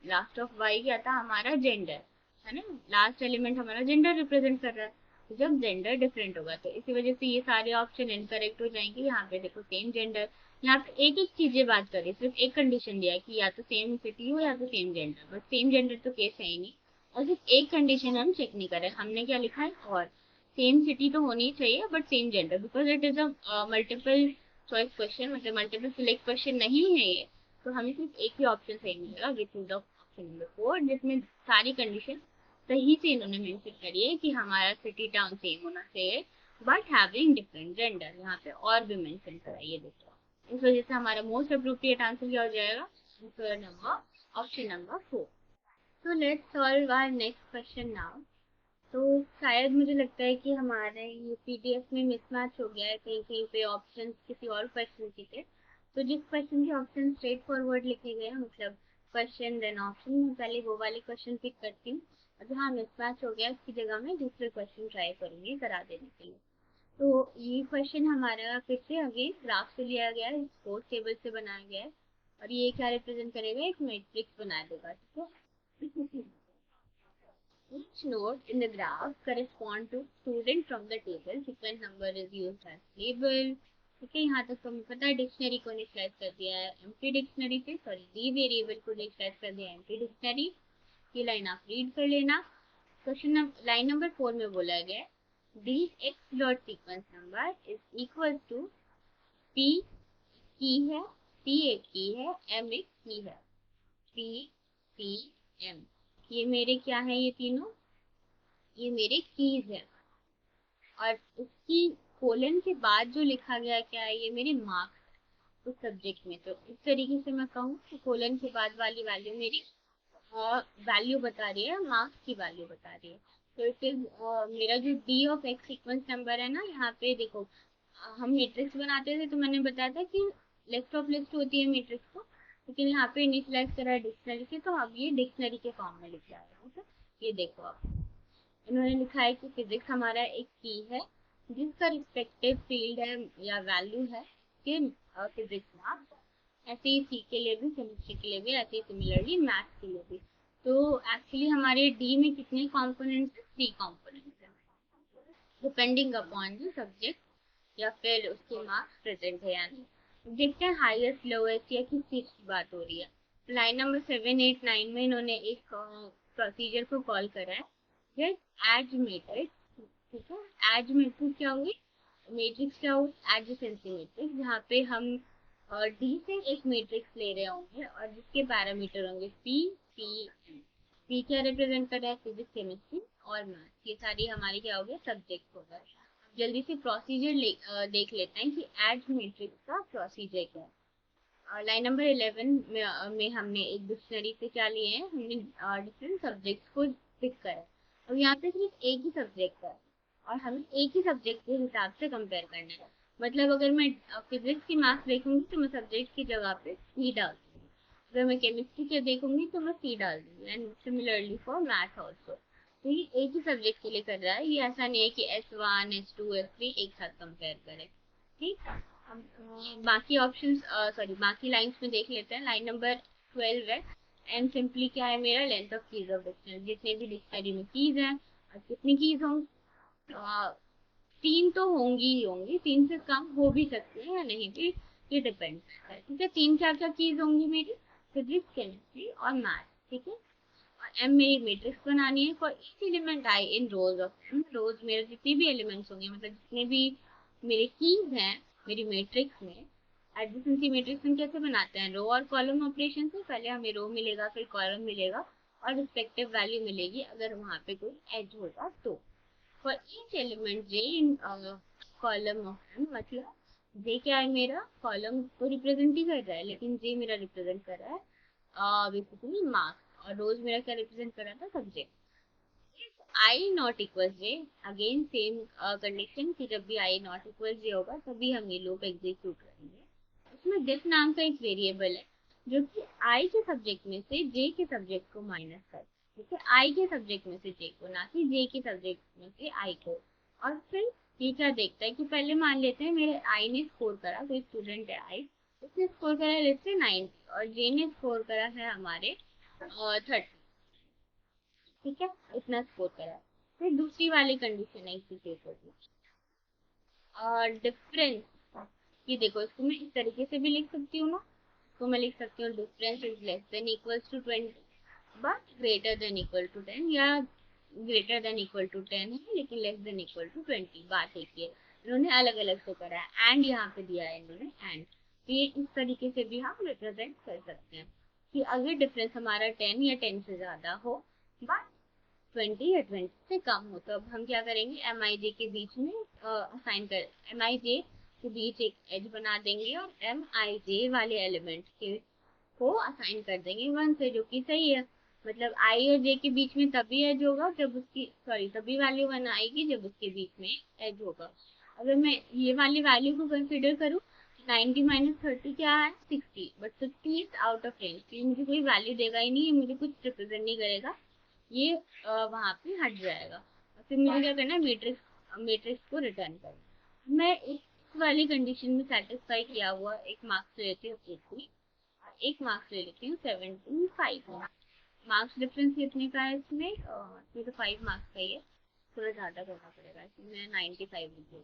S1: last of Y क्या था हमारा, जेंडर है ना, लास्ट एलिमेंट हमारा जेंडर रिप्रेजेंट कर रहा है। तो जब जेंडर डिफरेंट होगा तो इसी वजह से ये सारे ऑप्शन इनकरेक्ट हो जाएंगे। यहाँ पे देखो सेम जेंडर, यहाँ पे एक एक चीजें बात करें, सिर्फ एक कंडीशन दिया है कि या तो सेम सिटी हो या तो same gender, but same gender तो केस है ही नहीं। और सिर्फ एक कंडीशन हम चेक नहीं कर रहे, हमने क्या लिखा है, और सेम सिटी तो होनी चाहिए but same gender, because it is a multiple choice question, मतलब मल्टीपल सिलेक्ट क्वेश्चन नहीं है ये। तो हमें सिर्फ एक ही ऑप्शन सही मिलेगा, which is the option number 4, जिसमें सारी कंडीशन सही से इन्होंने मेंशन करी है कि हमारा सिटी टाउन सेम होना चाहिए बट हैविंग डिफरेंट जेंडर, यहाँ पे और भी मेंशन करा है, ये देखो। इस वजह से हमारा मोस्ट अप्रोप्रिएट आंसर क्या हो जाएगा, आंसर नंबर ऑप्शन नंबर 4। तो let's solve our next question now. तो शायद मुझे लगता है कि हमारे ये पीडीएफ में मिसमैच हो गया है, कहीं कहीं पे ऑप्शन किसी और क्वेश्चन की थे। तो जिस क्वेश्चन के ऑप्शन स्ट्रेट फॉरवर्ड लिखे गए हैं, मतलब क्वेश्चन देन ऑप्शन, मैं पहले वो वाले क्वेश्चन पिक करती हूँ, और जहाँ मिसमैच हो गया उसकी जगह मैं दूसरे क्वेश्चन ट्राई करूंगी करा देने के लिए। तो ये क्वेश्चन हमारा फिर से अगेन ग्राफ से लिया गया है, स्कोर टेबल से बनाया गया है, और ये क्या रिप्रेजेंट करेगा, एक मैट्रिक्स बना देगा, ठीक है। Each node in the graph correspond to student from the table. Sequence number is used as label. ठीक है, यहाँ तक तो हमें पता है। डिक्शनरी को इनिशियलाइज कर दिया है एम्प्टी डिक्शनरी से, सॉरी डी वेरिएबल को इनिशियलाइज कर दिया है एम्प्टी डिक्शनरी। ये लाइन आप रीड कर लेना। क्वेश्चन लाइन नंबर 4 में बोला गया है D X dot sequence number is equal to P की है, टी एक की है, एम एक की है, पी पी एम, ये मेरे क्या है, ये तीनों ये मेरे कीज है। और उसकी कोलन के बाद जो लिखा गया क्या है, ये मेरे मार्क्स उस सब्जेक्ट में। तो इस तरीके से मैं कहूँ कि कोलन के बाद वाली वैल्यू मेरी वैल्यू बता रही है, मार्क्स की वैल्यू बता रही है। तो इट इज मेरा जो D of x sequence number है ना, यहाँ पे देखो हम मैट्रिक्स बनाते थे तो मैंने बताया था कि लिस्ट ऑफ लिस्ट होती है मैट्रिक्स को, लेकिन यहाँ पे इनिशियलाइज करा है डिक्शनरी से, तो अब ये डिक्शनरी के फॉर्म में लिख रहा है। तो ये देखो आप, इन्होंने लिखा है कि फिजिक्स हमारा एक की है जिसका रिस्पेक्टिव फील्ड है या वैल्यू है कि फिजिक्स मार्क्स, ऐसे ही सी के लिए भी, केमिस्ट्री के लिए भी, ऐसे ही सिमिलरली मैथ्स के लिए भी। तो एक्चुअली हमारे डी में कितने कंपोनेंट्स हैं, 3 कंपोनेंट्स हैं, डिपेंडिंग अपॉन द सब्जेक्ट या फिर उसके मार्क्स प्रेजेंट है या नहीं। देखते हैं हाईएस्ट लोएस्ट या किस चीज की बात हो रही है। लाइन नंबर 7 8 9 में इन्होंने एक प्रोसीजर को कॉल करा है, गेट एड मैट्रिक्स, ठीक है। एड मैट्रिक्स क्या हुई, मैट्रिक्स क्या हुई, एडजेसेंसी मैट्रिक्स, जहाँ पे हम डी से एक मैट्रिक्स ले रहे होंगे और जिसके पैरामीटर होंगे पी पी एम। पी क्या रिप्रेजेंट कर रहा है, फिजिक्स केमिस्ट्री और मैथ्स, ये सारी हमारी क्या हो गया, सब्जेक्ट हो गए। जल्दी से प्रोसीजर देख लेते हैं कि एड मैट्रिक्स का प्रोसीजर क्या है। लाइन नंबर 11 में हमने एक डिक्शनरी से क्या लिए हैं, हमने डिफरेंट सब्जेक्ट्स को पिक करा। अब यहाँ पे सिर्फ एक ही सब्जेक्ट है और हमें एक ही सब्जेक्ट के हिसाब से कंपेयर करना है। मतलब अगर मैं फिजिक्स की मार्क्स देखूंगी तो मैं सब्जेक्ट की जगह पे सी डाल दूंगी, अगर मैं केमिस्ट्री के देखूंगी तो मैं सी डाल दूंगी, and similarly for math also. तो ये एक ही सब्जेक्ट के लिए कर रहा है, ये ऐसा नहीं है कि S1 S2 S3 एक साथ कंपेयर करें, ठीक। अब बाकी ऑप्शंस, सॉरी बाकी लाइंस में देख लेते हैं। लाइन नंबर 12 है, एंड सिंपली क्या है मेरा, length of keys of dictionary, जितने भी डिक्शनरी में कीज हैं, और कितनी कीज होंगी, 3 तो होंगी ही होंगी, 3 से कम हो भी सकती है या नहीं भी, ये डिपेंड करता है। ठीक है, तीन चार चार चीज होंगी मेरी, फिजिक्स, केमिस्ट्री और मैथ। ठीक है, और एम मेरी मैट्रिक्स बनानी है for each element I in rows of M. Rows मेरे जितने भी एलिमेंट्स होंगे, मतलब जितने भी मेरे कीज हैं मेरी मैट्रिक्स में। एडजेसेंसी मैट्रिक्स में कैसे बनाते हैं, रो और कॉलम ऑपरेशन से। पहले हमें रो मिलेगा, फिर कॉलम मिलेगा और रिस्पेक्टिव वैल्यू मिलेगी अगर वहां पे कोई एज होगा तो। For each element J in column of M, मतलब जे क्या है मेरा, कॉलम तो रिप्रेजेंट ही कर रहा है, लेकिन जे मेरा रिप्रेजेंट कर रहा है बेसिकली मार्क्स, और रोज मेरा क्या रिप्रेजेंट कर रहा था, subject. I not equal J, again same condition कि जब भी आई नॉट इक्वल जे होगा तभी हम ये लूप एग्जीक्यूट करेंगे। इसमें दिस नाम का एक वेरिएबल है जो कि आई के सब्जेक्ट में से जे के सब्जेक्ट को माइनस कर, ठीक है, आई के सब्जेक्ट में से जे को, ना कि जे के सब्जेक्ट में से आई को। और फिर ये क्या देखता है कि पहले मान लेते हैं मेरे आई ने स्कोर करा, कोई स्टूडेंट है आई, उसने स्कोर करा लेट्स से 90 और जे ने स्कोर करा है हमारे 30। ठीक है, इतना स्कोर करा है। फिर दूसरी वाली कंडीशन है इसी केस होगी और डिफरेंस। ये देखो, इसको मैं इस तरीके से भी लिख सकती हूँ ना, तो मैं लिख सकती हूँ difference is less than equals to 20 but greater than equal to 10, या ग्रेटर देन इक्वल टू 10 है लेकिन लेस देन इक्वल टू 20। बात एक ही है, इन्होंने अलग अलग से करा है, एंड यहाँ पे दिया है इन्होंने एंड। तो ये इस तरीके से भी हम रिप्रेजेंट कर सकते हैं कि अगर डिफरेंस हमारा 10 या 10 से ज्यादा हो बट 20 या 20 से कम हो, तो अब हम क्या करेंगे, एम आई जे के बीच में असाइन कर, एम आई जे के बीच एक एज बना देंगे और एम आई जे वाले एलिमेंट के को असाइन कर देंगे 1 से, जो कि सही है। मतलब आई और जे के बीच में तभी एज होगा जब उसकी, सॉरी, तभी वैल्यू 1 आएगी जब उसके बीच में एज होगा। अगर मैं ये वाली वैल्यू को कंसिडर करूँ, 90 माइनस 30 क्या है, 60, but 60 is out of range, तो ये मुझे कोई वैल्यू देगा ही नहीं, ये मुझे कुछ रिप्रेजेंट नहीं करेगा, ये वहां पे हट जाएगा। और फिर मुझे क्या करना है, मैट्रिक्स मैट्रिक्स को रिटर्न करना। मैं इस वाली कंडीशन में सेटिस्फाई किया हुआ एक मार्क्स ले लेती हूँ 80, एक मार्क्स ले लेती हूँ 75। मार्क्स डिफरेंस कितने का है इसमें, ये तो 5 मार्क्स का ही है, थोड़ा ज़्यादा करना पड़ेगा, इसमें मैं 95 लिखी हूँ।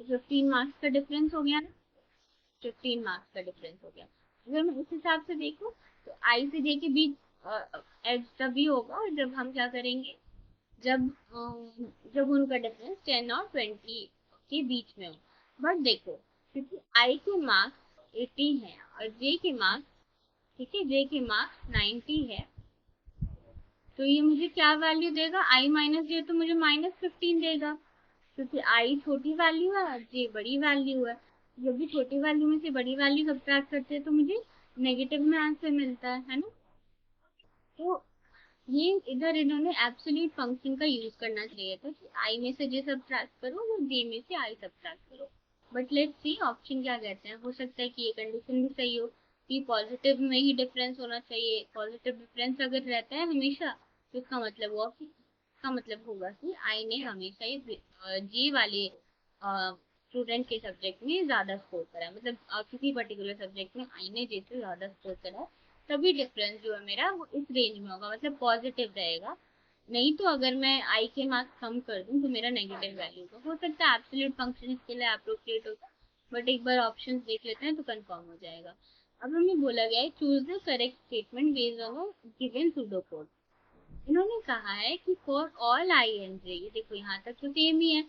S1: तो 15 मार्क्स का डिफरेंस हो गया ना, 15 मार्क्स का डिफरेंस हो गया। अगर मैं उस हिसाब से देखूँ तो आई से जे के बीच एज तभी होगा जब हम क्या करेंगे, जब जब उनका डिफरेंस 10 और 20 के बीच में हो। बट देखो, क्योंकि आई के मार्क्स 80 है और जे के मार्क्स, ठीक है, जे के मार्क्स 90 है, तो ये मुझे क्या वैल्यू देगा, आई माइनस जे तो मुझे -15 देगा, क्योंकि आई छोटी वैल्यू है और जे बड़ी वैल्यू है। जब भी छोटी वैल्यू में से बड़ी वैल्यू सब्ट्रैक्ट करते हैं तो मुझे नेगेटिव में आंसर मिलता है ना। तो ये इधर इन्होंने एब्सोल्यूट फंक्शन का यूज करना चाहिए था कि आई में से जे सब्ट्रैक्ट करो और जे में से आई सब्ट्रैक्ट करो। बट लेट्स सी ऑप्शन क्या कहते हैं, हो सकता है कि ये कंडीशन भी सही हो कि पॉजिटिव में ही डिफरेंस होना चाहिए। पॉजिटिव डिफरेंस अगर रहता है हमेशा, तो इसका मतलब हुआ कि, इसका मतलब होगा कि आई ने हमेशा ही जे वाले स्टूडेंट के सब्जेक्ट में ज्यादा स्कोर करा है, मतलब किसी पर्टिकुलर सब्जेक्ट में आई ने जे से ज्यादा स्कोर करा है, तभी डिफरेंस जो है मेरा वो इस रेंज में होगा, मतलब पॉजिटिव रहेगा। नहीं तो अगर मैं आई के मार्क्स कम कर दूं तो मेरा नेगेटिव वैल्यू का हो सकता है एब्सोल्यूट फंक्शन इसके लिए अप्रोप्रिएट होता है। बट एक बार ऑप्शंस देख लेते हैं तो कंफर्म हो जाएगा। अब हमें बोला गया है choose the correct statement based on given pseudo code. इन्होंने कहा है कि फॉर ऑल आई एंड जे, ये देखो यहाँ तक तो सेम ही है।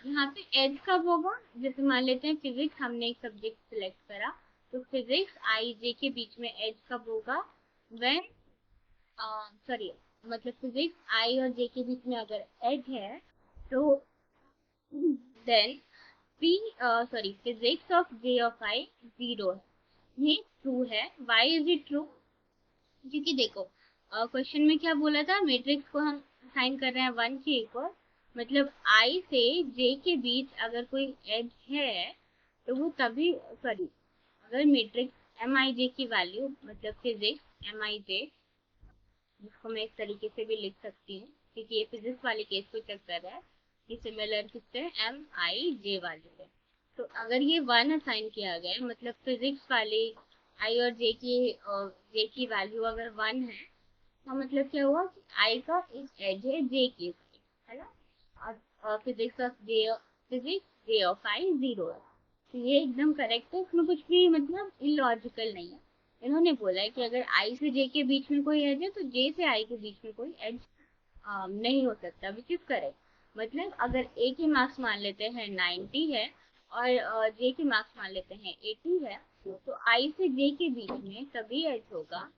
S1: यहाँ पे एज कब होगा, जैसे मान लेते हैं फिजिक्स हमने एक सब्जेक्ट सिलेक्ट करा, तो फिजिक्स आई जे के बीच में एज कब होगा, व्हेन, सॉरी, मतलब फिजिक्स आई और जे के बीच में अगर एज है तो then P, sorry, physics of J of I 0 है। ये ट्रू है। वाई इज इट ट्रू, क्योंकि देखो क्वेश्चन में क्या बोला था, मैट्रिक्स को हम असाइन कर रहे हैं 1 के इक्वल, मतलब आई से जे के बीच अगर कोई एज है तो वो तभी, सॉरी, अगर मैट्रिक्स एम आई जे की वैल्यू, मतलब फिजिक्स एम आई जे, जिसको मैं इस तरीके से भी लिख सकती हूँ क्योंकि ये फिजिक्स वाले केस को चेक कर रहा है, ये सिमिलर किससे, एम आई जे वाले से। तो अगर ये 1 असाइन किया गया है, मतलब फिजिक्स वाले आई और जे की वैल्यू अगर 1 है, तो मतलब क्या हुआ कि आई का एक एज है जे के साथ, है ना। और physics of J, physics J of I 0 है। तो ये एकदम करेक्ट है, इसमें कुछ भी मतलब इलॉजिकल नहीं है। इन्होंने बोला है कि अगर आई से जे के बीच में कोई एज है तो जे से आई के बीच में कोई एज नहीं हो सकता, विच इज करेक्ट। मतलब अगर ए के मार्क्स मान लेते हैं 90 है और जे के मार्क्स मान लेते हैं 80 है, तो आई से जे के बीच में तभी एज होगा,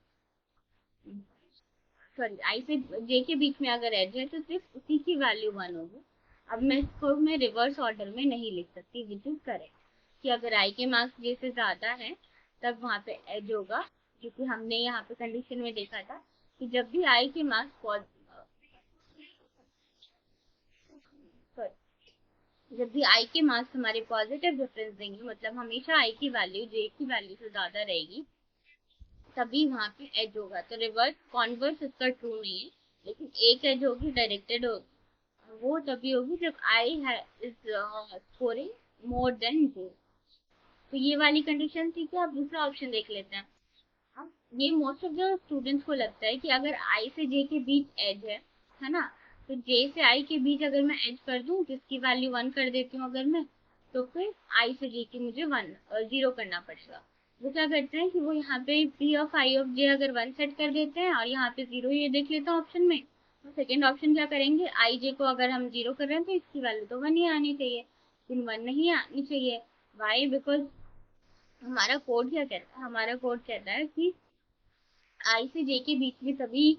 S1: सॉरी आई से जे के बीच में अगर एज है तो सिर्फ उसी की वैल्यू 1 होगी। अब मैं इसको मैं रिवर्स ऑर्डर में नहीं लिख सकती, विच इज करेक्ट, कि अगर आई के मार्क्स जे से ज्यादा है तब वहां पे एज होगा, क्योंकि हमने यहाँ पे कंडीशन में देखा था कि जब भी आई के मार्क्स, सॉरी, जब भी आई के मार्क्स हमारे पॉजिटिव डिफरेंस देंगे, मतलब हमेशा आई की वैल्यू जे की वैल्यू से ज्यादा रहेगी, तभी वहां पे एज होगा। तो रिवर्स कॉन्वर्स इसका ट्रू नहीं है, लेकिन एक एज होगी डायरेक्टेड, वो तभी होगी जब आई इज स्कोरिंग मोर देन जे। तो ये वाली कंडीशन थी कि आप दूसरा ऑप्शन देख लेते हैं। अब ये मोस्ट ऑफ द स्टूडेंट्स को लगता है कि अगर आई से जे के बीच एज है ना, तो जे से आई के बीच अगर मैं एज कर दूं, जिसकी वैल्यू 1 कर देती हूँ अगर मैं, तो फिर आई से जे की मुझे 0 करना पड़ेगा। वो क्या करते हैं कि वो यहाँ पे पी ऑफ आई ऑफ जे अगर 1 सेट कर देते हैं और यहाँ पे 0 ये देख लेता हूँ ऑप्शन में, तो सेकेंड ऑप्शन क्या करेंगे, आई जे को अगर हम 0 कर रहे हैं तो इसकी वैल्यू तो 1 ही आनी चाहिए, लेकिन 1 नहीं आनी चाहिए। वाई? बिकॉज हमारा कोड क्या कहता है, हमारा कोड कहता है कि आई से जे के बीच में तभी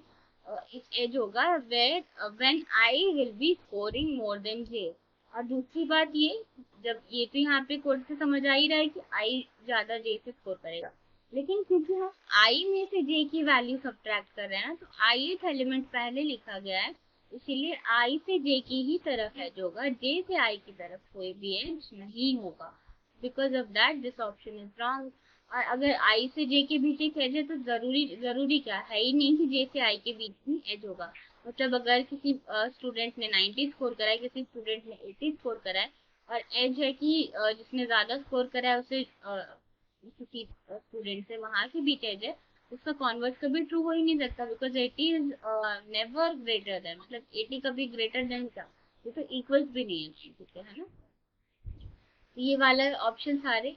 S1: एक एज होगा where when I will be scoring more than J. और दूसरी बात ये, जब ये तो यहाँ पे कोड से समझ आ ही रहा है कि आई ज्यादा जे से स्कोर करेगा, लेकिन क्योंकि हम आई में से जे की वैल्यू सब्ट्रैक्ट कर रहे हैं ना, तो आई एलिमेंट पहले लिखा गया है, इसीलिए आई से जे की ही तरफ एज होगा, जे से आई की तरफ कोई भी एज नहीं होगा। Because of that this option is wrong. और अगर आई से जे के बीच एक एज है तो जरूरी क्या है ही नहीं कि जे से आई के बीच में एज होगा। मतलब अगर किसी स्टूडेंट ने 90 स्कोर करा है, किसी स्टूडेंट ने 80 स्कोर करा है, और एज है कि जिसने ज्यादा स्कोर करा है उसे किसी स्टूडेंट से वहां के बीच एज है, उसका कॉन्वर्स कभी ट्रू हो ही नहीं सकता, because 80 is never greater than, मतलब 80 कभी ग्रेटर देन क्या, ये तो इक्वल्स भी नहीं है, ठीक है ना। ये वाला ऑप्शन सारे,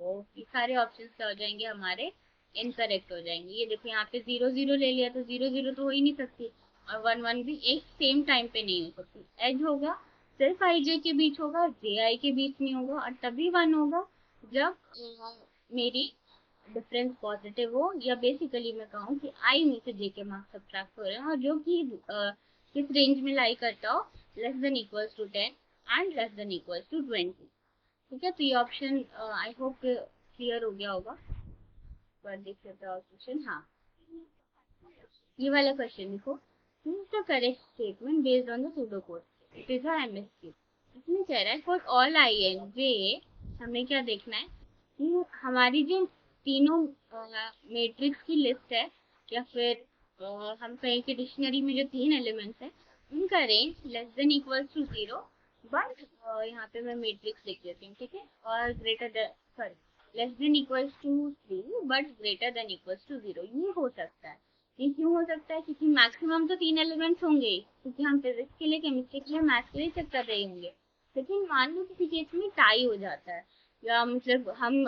S1: ये सारे ऑप्शन क्या हो जाएंगे हमारे, इनकरेक्ट हो जाएंगे। ये देखो यहाँ पे 0 0 ले लिया, तो 0 0 तो हो ही नहीं सकती, और 1 1 भी एक सेम टाइम पे नहीं हो सकती। एज होगा सिर्फ आई जे के बीच होगा, जे आई के बीच नहीं होगा, और तभी 1 होगा जब मेरी डिफरेंस पॉजिटिव हो, या बेसिकली मैं कहूँ कि आई में से जे के मार्क्स सब्ट्रैक्ट हो रहे हैं और जो कि किस रेंज में लाई करता हो, less than equals to 10 and less than equals to 20। ठीक है, तो ये ऑप्शन आई होप क्लियर हो गया होगा। पर देख लेते हैं और क्वेश्चन, हाँ ये वाला क्वेश्चन देखो, choose the correct statement based on the pseudo code, it is MSQ. इसमें कह रहा है for all I and J, हमें क्या देखना है कि हमारी जो तीनों मैट्रिक्स की लिस्ट है, या फिर हम कहें कि डिक्शनरी में जो 3 एलिमेंट्स हैं उनका range less than equals to 0, but यहाँ पे मैं मैट्रिक्स लिख देती हूँ, ठीक है, और greater than, sorry, less than equals to 3 but greater than equals to 0। ये हो सकता है, ये क्यों हो सकता है, क्योंकि मैक्सिमम तो 3 एलिमेंट्स होंगे, क्योंकि हम फिजिक्स के लिए, केमिस्ट्री के लिए, मैथ्स के लिए चेक कर रहे होंगे। लेकिन मान लो किसी केस में टाई हो जाता है, या मतलब हम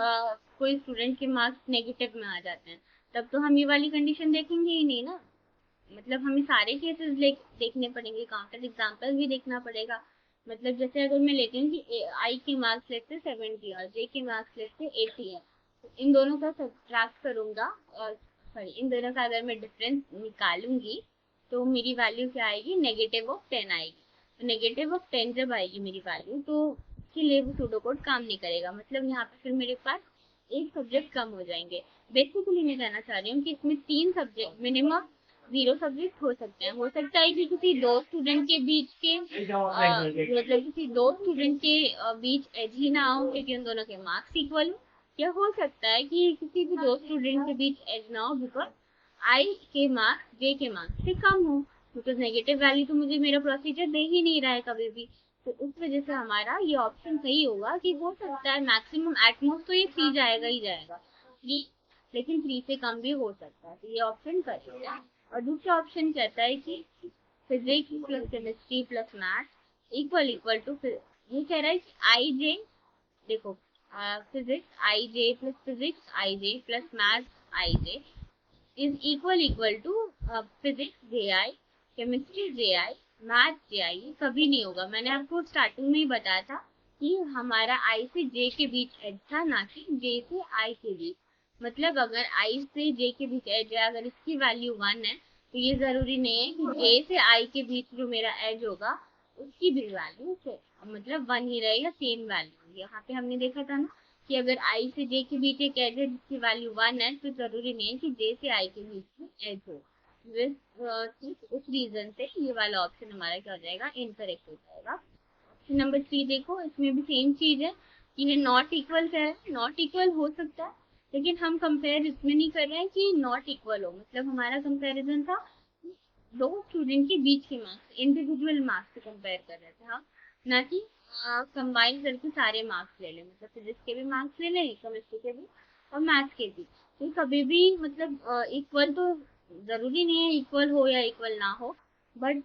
S1: कोई स्टूडेंट के मार्क्स नेगेटिव में आ जाते हैं, तब तो हम ये वाली कंडीशन देखेंगे ही नहीं ना। मतलब हमें सारे केसेस देखने पड़ेंगे, काउंटर एग्जाम्पल भी देखना पड़ेगा। मतलब जैसे अगर मैं लेती हूँ कि आई के मार्क्स लेते 70 और जे के मार्क्स लेते 80 है, तो इन दोनों का सब्ट्रैक्ट करूंगा, और सॉरी इन दोनों का अगर मैं डिफरेंस निकालूंगी तो मेरी वैल्यू क्या आएगी, -10 आएगी। तो -10 जब आएगी मेरी वैल्यू, तो उसके लिए वो सूडो कोड काम नहीं करेगा, मतलब यहाँ पे फिर मेरे पास एक सब्जेक्ट कम हो जाएंगे। बेसिकली मैं कहना चाह रही हूँ कि इसमें 3 सब्जेक्ट मिनिमम 0 सब्जेक्ट हो सकते हैं। हो सकता है कि किसी दो स्टूडेंट के बीच के मतलब किसी दो स्टूडेंट के बीच एज ही ना हो, क्योंकि उन दोनों के मार्क्स इक्वल हो, या हो सकता है कि किसी भी दो स्टूडेंट के बीच एज ना हो, बिकॉज आई के मार्क्स जे के मार्क्स से कम हो, बिकॉज नेगेटिव वैल्यू तो मुझे मेरा प्रोसीजर दे ही नहीं रहा है कभी भी। तो उस वजह से हमारा ये ऑप्शन सही होगा कि हो सकता है मैक्सिमम एटमोस्ट तो ये 3 जाएगा ही जाएगा, 3, लेकिन 3 से कम भी हो सकता है, तो ये ऑप्शन करेक्ट है। और दूसरा ऑप्शन कहता है कि physics plus chemistry plus math equal equal to, ये कह रहा है कि आई जे, देखो physics I J plus physics I J plus maths I J is equal to physics J I, chemistry J I, math J I. कभी नहीं होगा। मैंने आपको स्टार्टिंग में ही बताया था कि हमारा आई से जे के बीच एज था, ना कि जे से आई के बीच। मतलब अगर आई से जे के बीच एज है, अगर इसकी वैल्यू 1 है, तो ये जरूरी नहीं है कि जे से आई के बीच जो मेरा एज होगा उसकी भी वैल्यू मतलब 1 ही रहे या सेम वैल्यू। यहाँ पे हमने देखा था ना कि अगर आई से जे के बीच एक एज है जिसकी वैल्यू 1 है, तो जरूरी नहीं है कि जे से आई के बीच में एज हो। सिर्फ उस रीजन से ये वाला ऑप्शन हमारा क्या हो जाएगा, इनकरेक्ट हो जाएगा। ऑप्शन नंबर 3 देखो, इसमें भी सेम चीज है कि ये नॉट इक्वल है। नॉट इक्वल हो सकता है, लेकिन हम कंपेयर इसमें नहीं कर रहे हैं कि नॉट इक्वल हो। मतलब हमारा कंपैरिजन था दो स्टूडेंट के बीच के मार्क्स, इंडिविजुअल मार्क्स से कंपेयर कर रहे थे हम, ना कि कंबाइन करके सारे मार्क्स ले लें। मतलब फिजिक्स के भी मार्क्स ले लें, केमिस्ट्री के भी और मैथ्स के भी। तो कभी भी मतलब इक्वल तो जरूरी नहीं है इक्वल हो या इक्वल ना हो, बट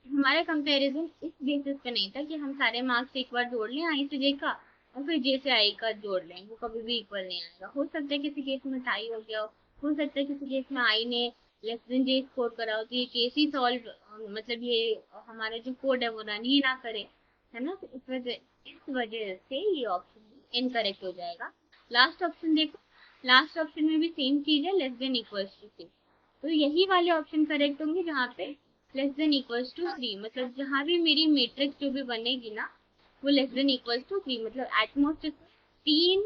S1: हमारा कंपैरिजन इस बेसिस पे नहीं था कि हम सारे मार्क्स एक बार जोड़ लें आई से जे का और फिर जे से आई का जोड़ लें। वो कभी भी इक्वल नहीं आएगा। हो सकता है किसी केस में टाई हो गया हो सकता है किसी केस में आई ने लेस देन जे स्कोर करा हो, तो ये केस ही सॉल्व, मतलब ये हमारा जो कोड है वो रन ही ना करे, है ना। तो इस वजह से ये ऑप्शन इनकरेक्ट हो जाएगा। लास्ट ऑप्शन देखो, लास्ट ऑप्शन में भी सेम चीज है, लेस देन इक्वल्स टू 6। तो यही वाले ऑप्शन करेक्ट होंगे जहाँ पे लेस देन इक्वल्स टू 3। मतलब जहाँ भी मेरी मैट्रिक्स जो भी बनेगी ना, वो लेस देन इक्वल्स टू 3। मतलब एटमोस्ट 3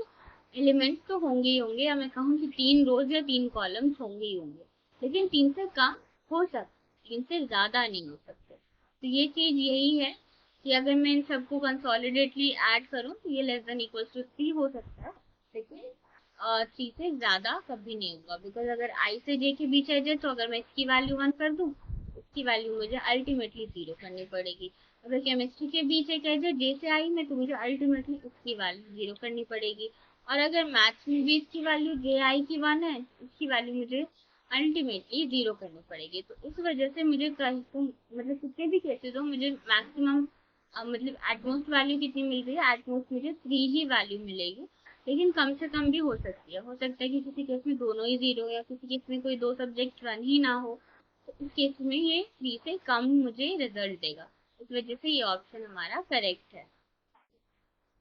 S1: एलिमेंट्स तो होंगे ही होंगे, या मैं कहूँ कि 3 रोज या 3 कॉलम्स होंगे ही होंगे, लेकिन 3 से कम हो सकता, 3 से ज्यादा नहीं हो सकते। तो ये चीज यही है कि अगर मैं इन सबको कंसोलिडेटली ऐड करूँ तो ये लेस देन इक्वल्स टू 3 हो सकता है, लेकिन 3 से ज्यादा कभी नहीं होगा। बिकॉज अगर आई से जे के बीच है तो अगर मैं इसकी वैल्यू 1 कर दूं, इसकी वैल्यू मुझे अल्टीमेटली 0 करनी पड़ेगी। अगर केमिस्ट्री के बीच एक है जे से आई में, तो मुझे अल्टीमेटली उसकी वैल्यू 0 करनी पड़ेगी। और अगर मैथ्स में भी इसकी वैल्यू जे आई की 1 है, इसकी वैल्यू मुझे अल्टीमेटली 0 करनी पड़ेगी। तो इस वजह से मुझे मतलब कितने भी केसेस हो, मुझे मैक्सिमम मतलब एटमोस्ट वैल्यू कितनी मिल रही है, एटमोस्ट मुझे 3 ही वैल्यू मिलेगी। लेकिन कम से कम भी हो सकती है। हो सकता है कि किसी केस में दोनों ही 0 या किसी केस में कोई दो सब्जेक्ट 1 ही ना हो, तो इस केस में ये 3 से कम मुझे रिजल्ट देगा। इस वजह से ये ऑप्शन हमारा करेक्ट है।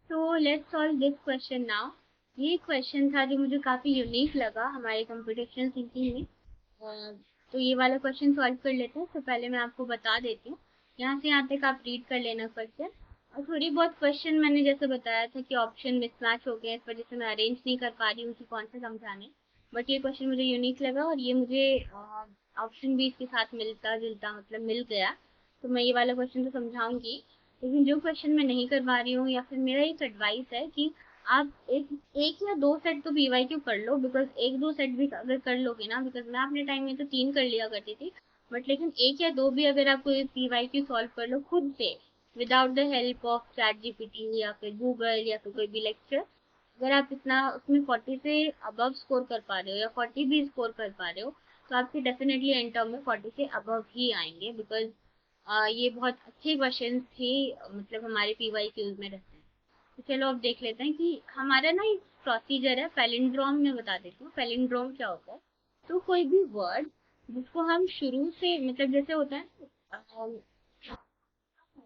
S1: तो let's solve this question now. ये क्वेश्चन था जो मुझे काफी यूनिक लगा हमारे कंप्यूटेशनल थिंकिंग में। तो ये वाला क्वेश्चन सॉल्व कर लेते हैं। तो पहले मैं आपको बता देती हूँ, यहाँ से यहाँ तक आप रीड कर लेना क्वेश्चन। और थोड़ी बहुत क्वेश्चन मैंने जैसे बताया था कि ऑप्शन मिसमैच हो गए, इस वजह से मैं अरेंज नहीं कर पा रही हूँ कि कौन सा समझाने। बट ये क्वेश्चन मुझे यूनिक लगा और ये मुझे ऑप्शन भी इसके साथ मिलता जुलता मतलब मिल गया। तो मैं ये वाला क्वेश्चन तो समझाऊंगी। लेकिन जो क्वेश्चन मैं नहीं करवा रही हूँ, या फिर मेरा एक एडवाइस है कि आप एक एक या दो सेट तो पीवाईक्यू कर लो। बिकॉज एक दो सेट भी अगर कर लोगे ना, बिकॉज मैं अपने टाइम में तो 3 कर लिया करती थी, बट लेकिन एक या दो भी अगर आप कोई पीवाईक्यू सॉल्व कर लो खुद से, without the help of chat GPT या फिर गूगल या फिर कोई भी लेक्चर, अगर आप इतना उसमें 40 से अबव स्कोर कर पा रहे हो या 40 भी स्कोर कर पा रहे हो, तो आपके डेफिनेटली एंड टर्म में 40 से अबव ही आएंगे। बिकॉज ये बहुत अच्छे क्वेश्चन थे, मतलब हमारे पीवाईक्यूज में रहते हैं। तो चलो अब देख लेते हैं कि हमारा ना एक प्रोसीजर है पैलिंड्रोम में। बता देती हूँ पैलिंड्रोम क्या होता है। तो कोई भी वर्ड जिसको हम शुरू से, मतलब जैसे होता है,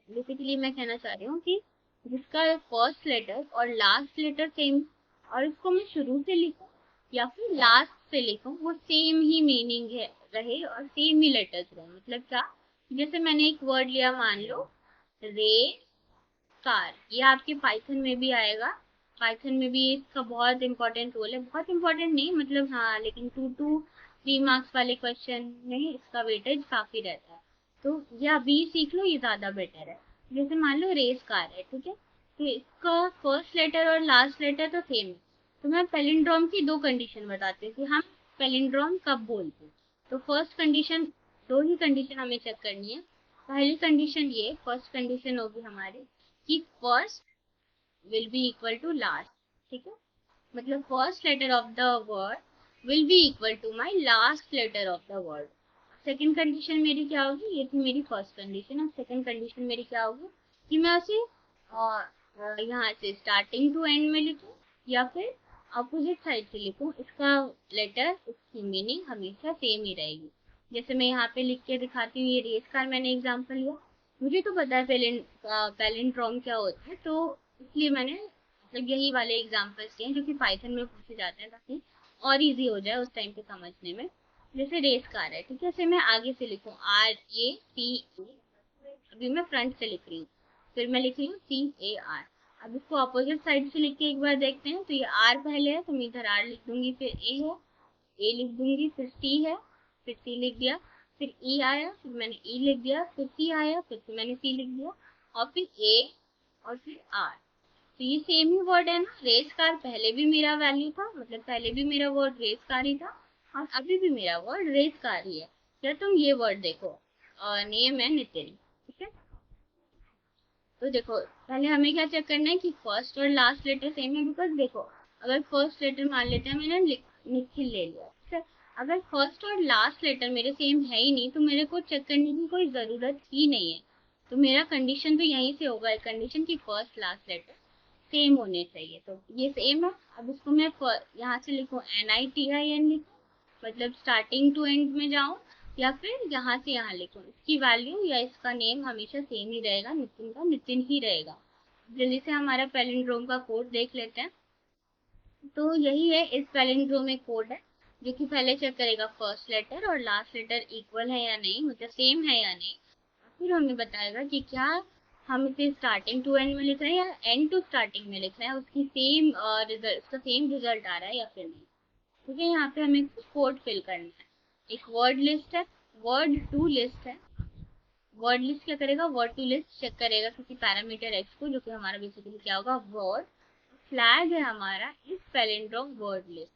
S1: बेसिकली मैं कहना चाह रही हूँ कि जिसका फर्स्ट लेटर और लास्ट लेटर सेम, और इसको मैं शुरू से लिखूं या फिर लास्ट से लिखूं, वो सेम ही मीनिंग है रहे और सेम ही लेटर्स रहे। मतलब क्या, जैसे मैंने एक वर्ड लिया, मान लो रे कार, ये आपके पाइथन में भी आएगा। पाइथन में भी इसका बहुत इंपॉर्टेंट रोल है। बहुत इंपॉर्टेंट नहीं मतलब, हाँ, लेकिन 2 to 3 मार्क्स वाले क्वेश्चन में इसका वेटेज काफी रहता है। तो ये अभी सीख लो, ये ज्यादा बेटर है। जैसे मान लो रेस कार है, ठीक है, तो इसका फर्स्ट लेटर और लास्ट लेटर तो सेम है। तो मैं पैलिंड्रोम की दो कंडीशन बताती हूँ कि हम पैलिंड्रोम कब बोलते हैं। तो फर्स्ट कंडीशन, दो ही कंडीशन हमें चेक करनी है। पहली कंडीशन ये, फर्स्ट कंडीशन होगी हमारी कि first will be equal to last, ठीक है। मतलब first letter of the word will be equal to my last letter of the word. Second condition मेरी क्या होगी, ये थी मेरी फर्स्ट कंडीशन। और सेकंड कंडीशन मेरी क्या होगी कि मैं उसे यहाँ से स्टार्टिंग टू एंड में लिखूं या फिर अपोजिट साइड से लिखूं, इसका लेटर, इसकी मीनिंग हमेशा सेम ही रहेगी। जैसे मैं यहाँ पे लिख के दिखाती हूँ, ये रेस कार मैंने एग्जांपल लिया, मुझे तो पता है पैलिंड्रोम क्या होता है, तो इसलिए मैंने मतलब यही वाले एग्जांपल्स लिए हैं जो कि पाइथन में पूछे जाते हैं, ताकि और इजी हो जाए उस टाइम पे समझने में। जैसे रेस कार है, ठीक है, इसे मैं आगे से लिखूं RACE, अभी मैं फ्रंट से लिख रही हूँ, फिर मैं लिख रही हूँ CAR। अब इसको अपोजिट साइड से लिख के एक बार देखते हैं। तो ये R पहले है तो मैं इधर R लिख दूंगी, फिर A है, A लिख दूंगी, फिर C है, फिर C लिख दिया, फिर E आया, फिर मैंने E लिख दिया, फिर C आया, फिर से मैंने C लिख दिया, और फिर A, और फिर R। तो ये सेम ही वर्ड है ना, रेस कार पहले भी मेरा वैल्यू था, मतलब पहले भी मेरा वर्ड रेस कार ही था, और अभी भी मेरा वर्ड रेस कार ही है। क्या तुम ये वर्ड देखो, नेम है नितिन, ठीक है। तो देखो, पहले हमें क्या चेक करना है कि फर्स्ट और लास्ट लेटर सेम है, बिकॉज देखो, अगर फर्स्ट लेटर मान लेते हैं, मैंने निखिल ले लिया, ठीक है, अगर फर्स्ट और लास्ट लेटर मेरे सेम है ही नहीं, तो मेरे को चेक करने की कोई ज़रूरत ही नहीं है। तो मेरा कंडीशन तो यहीं से होगा, कंडीशन की फर्स्ट लास्ट लेटर सेम होने चाहिए, तो ये सेम है। अब इसको मैं यहाँ से लिखूँ NITIN लिखूँ, मतलब स्टार्टिंग टू एंड में जाऊँ, या फिर यहाँ से यहाँ लिखूँ, इसकी वैल्यू या इसका नेम हमेशा सेम ही रहेगा, नितिन का नितिन ही रहेगा। जल्दी से हमारा पैलिंड्रोम का कोड देख लेते हैं। तो यही है, इस पैलिंड्रोम में कोड है जो कि पहले चेक करेगा फर्स्ट लेटर और लास्ट लेटर इक्वल है या नहीं, मतलब सेम है या नहीं, फिर हमें बताएगा कि क्या हम इसे स्टार्टिंग टू एंड में लिख रहे हैं या एंड टू स्टार्टिंग में लिख रहे हैं, उसकी सेम रिजल्ट, उसका सेम रिजल्ट आ रहा है या फिर नहीं। ठीक है, यहाँ पे हमें कुछ कोड फिल करना है। एक वर्ड लिस्ट है, वर्ड टू लिस्ट है। वर्ड लिस्ट क्या करेगा, वर्ड टू लिस्ट चेक करेगा किसी पैरामीटर एक्स को, जो कि हमारा बेसिकली क्या होगा, वर्ड। फ्लैग है हमारा इस पैलिंड्रोम वर्ड लिस्ट।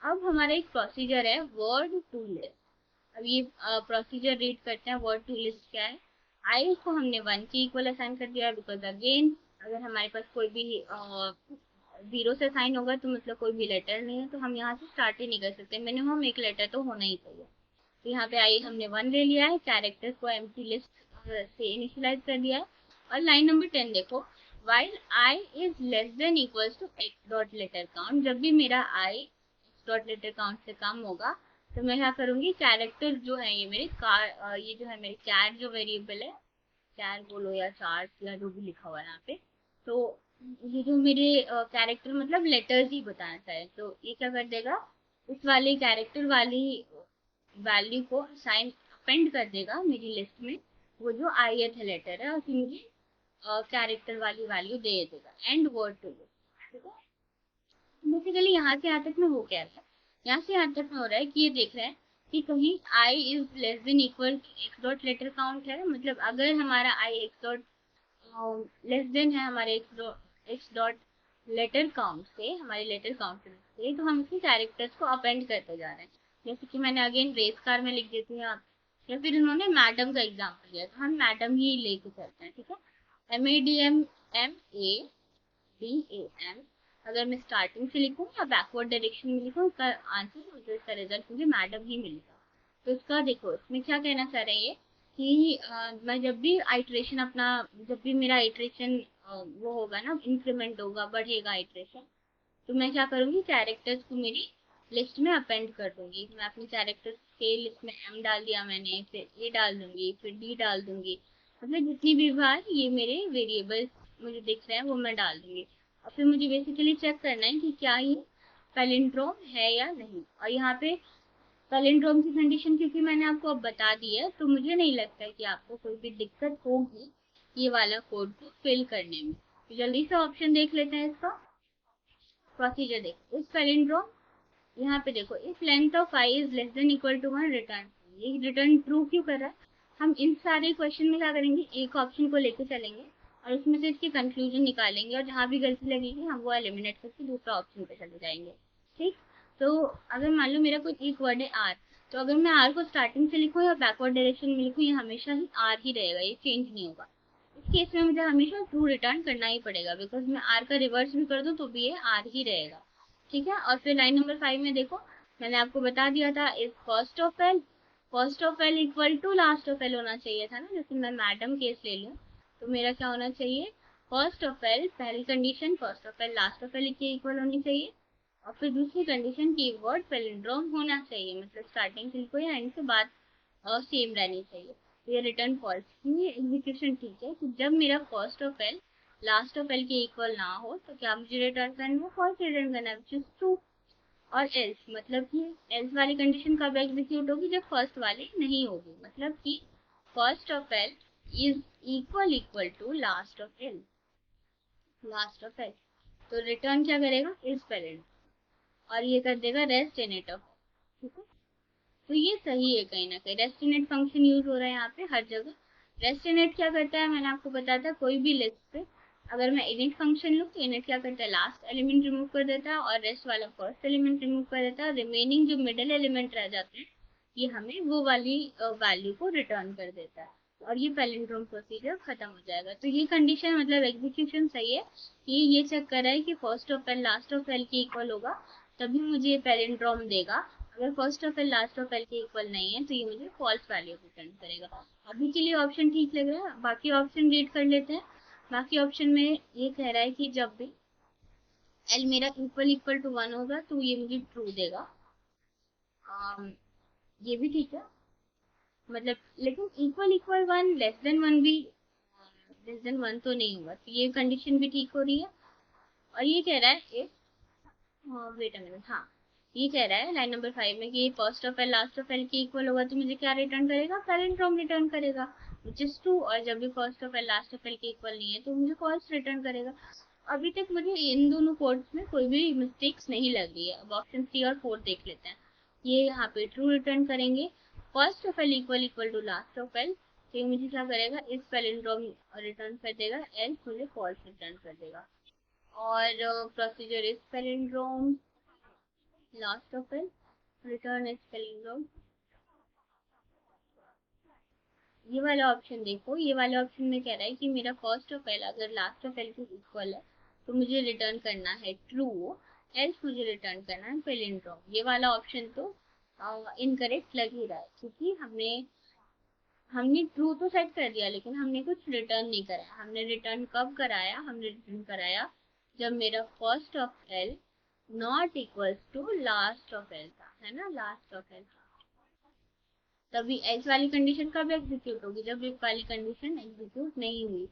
S1: अब हमारा एक प्रोसीजर है वर्ड टू लिस्ट। अब ये प्रोसीजर रीड करते हैं, वर्ड टू लिस्ट क्या है। आई को हमने 1 के इक्वल असाइन कर दिया है, बिकॉज अगेन अगर हमारे पास कोई भी 0 से असाइन होगा तो मतलब कोई भी लेटर नहीं है, तो हम यहाँ से स्टार्ट ही नहीं कर सकते, मिनिमम एक लेटर तो होना ही चाहिए। तो यहाँ पे आई हमने 1 ले लिया है, कैरेक्टर्स को एम्प्टी लिस्ट से इनिशियलाइज कर दिया है। और लाइन नंबर 10 देखो, while I is less than equals to X dot letter count, जब भी मेरा I X dot letter count से कम होगा, तो मैं क्या करूंगी, कैरेक्टर जो है ये मेरे ये जो है मेरे कैर जो वेरिएबल है, कैर बोलो या चार्ट या जो भी लिखा हुआ है यहाँ पे, तो ये जो मेरे कैरेक्टर मतलब लेटर्स ही बताना चाहे, तो ये क्या कर देगा, इस वाले कैरेक्टर वाली वैल्यू को असाइन अपेंड कर देगा मेरी लिस्ट में, वो जो ith लेटर है, और फिर मुझे कैरेक्टर वाली वैल्यू दे देगा, एंड वर्ड टू लिस्ट, ठीक है। बेसिकली यहाँ से यहाँ तक में हो क्या रहा है, यहाँ से यहाँ तक में हो रहा है कि ये देख रहे हैं कि कहीं I is less than equal X dot letter count है, मतलब अगर हमारा I X dot less than है हमारे एक्स डॉट लेटर काउंट से, हमारे लेटर काउंट से, तो हम इसके कैरेक्टर्स को अपेंड करते जा रहे हैं। जैसे कि मैंने अगेन रेस कार में लिख देती हूँ आप, या फिर उन्होंने मैडम का एग्जाम्पल दिया, तो हम मैडम ही लेके चलते हैं, ठीक है। MADM अगर मैं स्टार्टिंग से लिखूँ या बैकवर्ड डायरेक्शन में लिखूँ, इसका आंसर मुझे, इसका रिजल्ट मुझे मैडम ही मिलेगा। तो इसका देखो, इसमें क्या कहना चाह रहे हैं कि मैं जब भी आइट्रेशन अपना, जब भी मेरा आइट्रेशन वो होगा ना, इंक्रीमेंट होगा, बढ़ेगा आइट्रेशन, तो मैं क्या करूँगी, कैरेक्टर्स को मेरी लिस्ट में अपेंड कर दूंगी। मैं अपनी कैरेक्टर्स के लिस्ट में M डाल दिया मैंने, फिर A डाल दूंगी, फिर D डाल दूंगी, मतलब जितनी भी बार ये मेरे वेरिएबल्स मुझे दिख रहे हैं वो मैं डाल दूंगी। और फिर मुझे बेसिकली चेक करना है कि क्या ये पैलिंड्रोम है या नहीं। और यहाँ पे पैलिंड्रोम की कंडीशन क्योंकि मैंने आपको अब बता दी है, तो मुझे नहीं लगता है कि आपको कोई भी दिक्कत होगी ये वाला कोड को फिल करने में। तो जल्दी से ऑप्शन देख लेते हैं इसका प्रोसीजर। देखो, इस पैलिंड्रोम यहाँ पे देखो, if length of I is less than equal to 1 return, ये रिटर्न ट्रू क्यों कर रहा है। हम इन सारे क्वेश्चन में क्या करेंगे, एक ऑप्शन को लेके चलेंगे और उसमें से इसकी कंक्लूजन निकालेंगे, और जहाँ भी गलती लगेगी हम वो एलिमिनेट करके दूसरा ऑप्शन पे चले जाएंगे, ठीक। तो अगर मान लो मेरा कोई एक वर्ड है आर, तो अगर मैं आर को स्टार्टिंग से लिखूँ या बैकवर्ड डायरेक्शन में लिखूँ, ये हमेशा ही आर ही रहेगा, ये चेंज नहीं होगा। इस केस में मुझे हमेशा ट्रू रिटर्न करना ही पड़ेगा, बिकॉज मैं आर का रिवर्स भी कर दूँ तो भी ये आर ही रहेगा, ठीक है। और फिर लाइन नंबर 5 में देखो, मैंने आपको बता दिया था, इस first of L equal to last of L होना चाहिए था ना, जैसे मैं मैडम केस ले लूँ, तो मेरा क्या होना चाहिए, फर्स्ट ऑफ एल, पहली condition first of L last of L के इक्वल होनी चाहिए, और फिर दूसरी कंडीशन कीवर्ड पैलिंड्रोम होना चाहिए, मतलब स्टार्टिंग से को या एंड के बाद सेम रहनी चाहिए। ये रिटर्न फॉल्स, ये एग्जीक्यूशन ठीक है कि जब मेरा first of L last of L के इक्वल ना हो तो क्या मुझे रिटर्न करना है, फॉल्स रिटर्न करना है, विच इज ट्रू। और एल्स मतलब कि एल्स वाली कंडीशन कब एग्जीक्यूट होगी, जब फर्स्ट वाली नहीं होगी, मतलब कि first of L is equal to last of L, last of L. तो रिटर्न क्या करेगा, इज पेरेंट, और ये कर देगा रेस्ट इन इट ऑफ, ठीक है। तो ये सही है, कहीं ना कहीं rest in it function use हो रहा है यहाँ पे हर जगह। रेस्ट इन इट क्या करता है, मैंने आपको बताया था, कोई भी लिस्ट पे अगर मैं इनिट फंक्शन लूँ तो इनिट क्या करता है, लास्ट एलिमेंट रिमूव कर देता है और रेस्ट वाला फर्स्ट एलिमेंट रिमूव कर देता है, रिमेनिंग जो मिडिल एलिमेंट रह जाते हैं ये हमें वो वाली वैल्यू को रिटर्न कर देता है, और ये पैलिंड्रोम प्रोसीजर खत्म हो जाएगा। तो ये कंडीशन मतलब एग्जीक्यूशन सही है कि ये चेक कर रहा है कि first of L last of L के इक्वल होगा तभी मुझे ये पैलिंड्रोम देगा, अगर first of L last of L के इक्वल नहीं है तो ये मुझे फॉल्स वैल्यू रिटर्न करेगा। अभी के लिए ऑप्शन ठीक लग रहा है, बाकी ऑप्शन रीड कर लेते हैं। बाकी ऑप्शन में ये कह रहा है कि जब भी एल मेरा इक्वल टू 1 होगा तो ये मुझे ट्रू देगा। ये भी ठीक है, मतलब लेकिन इक्वल 1 लेस देन 1 भी, लेस देन 1 तो नहीं होगा, तो ये कंडीशन भी ठीक हो रही है। और ये कह रहा है वेट अ मिनट, हाँ ये कह रहा है लाइन नंबर 5 में कि first of L last of L के इक्वल होगा तो मुझे क्या रिटर्न करेगा, पैलिंड्रोम रिटर्न करेगा, विच इज ट्रू। और जब भी first of L last of L के इक्वल नहीं है तो मुझे फॉल्स रिटर्न करेगा। अभी तक मुझे इन दोनों कोड्स में कोई भी मिस्टेक्स नहीं लग रही है। अब ऑप्शन 3 और 4 देख लेते हैं। ये यहाँ पे ट्रू रिटर्न करेंगे, first of L equal to last of L, तो ये मुझे क्या करेगा, इस पैलिंड्रोम रिटर्न कर देगा, एल्स मुझे फॉल्स रिटर्न कर देगा। और procedure is palindrome last of L return is palindrome. ये वाला ऑप्शन देखो, ये वाला ऑप्शन में कह रहा है कि मेरा फर्स्ट ऑफ एल अगर लास्ट ऑफ एल के इक्वल है तो मुझे रिटर्न करना है ट्रू, एल्स मुझे रिटर्न करना है पैलिंड्रोम। ये वाला ऑप्शन तो इनकरेक्ट लग ही रहा है, क्योंकि हमने ट्रू तो सेट कर दिया लेकिन हमने कुछ रिटर्न नहीं कराया। हमने रिटर्न कब कराया, हमने रिटर्न कराया जब मेरा first of L not equals to last of L था, है ना, लास्ट ऑफ एल था। तभी एल्स वाली कंडीशन कब एग्जीक्यूट होगी, जब इफ वाली कंडीशन एग्जीक्यूट नहीं हुई।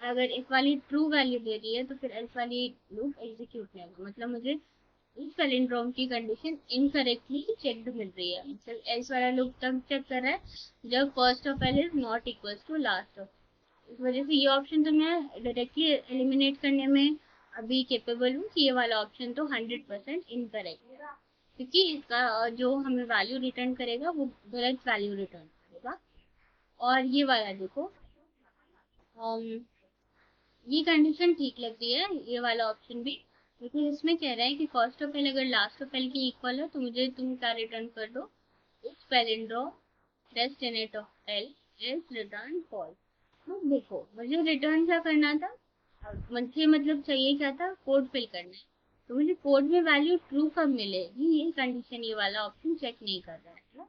S1: अगर इफ वाली ट्रू वैल्यू दे रही है तो फिर एल्स वाली लूप एग्जीक्यूट नहीं होगी, मतलब मुझे इस पैलिंड्रोम की कंडीशन इनकरेक्टली चेक्ड मिल रही है। मतलब एल्स वाला लूप तब चेक कर रहा है जब first of L is not equal to last of. इस वजह से ये ऑप्शन तो मैं डायरेक्टली एलिमिनेट करने में अभी केपेबल हूँ कि ये वाला ऑप्शन तो 100% इनकरेक्ट है, क्योंकि इसका जो हमें वैल्यू रिटर्न करेगा वो गलत वैल्यू रिटर्न करेगा। और ये वाला देखो, अम, ये कंडीशन ठीक लग रही है, ये वाला ऑप्शन भी, क्योंकि इसमें कह रहा है कि फर्स्ट ऑफ एल अगर लास्ट ऑफ एल के इक्वल है तो मुझे तुम क्या रिटर्न कर दो, it's palindrome rest in it of L is return false. तो देखो मुझे रिटर्न क्या करना था, मुझे मतलब चाहिए क्या था, कोड फिल करना है, तो मुझे कोड में वैल्यू ट्रू कब मिलेगी, ये कंडीशन ये वाला ऑप्शन चेक नहीं कर रहा है।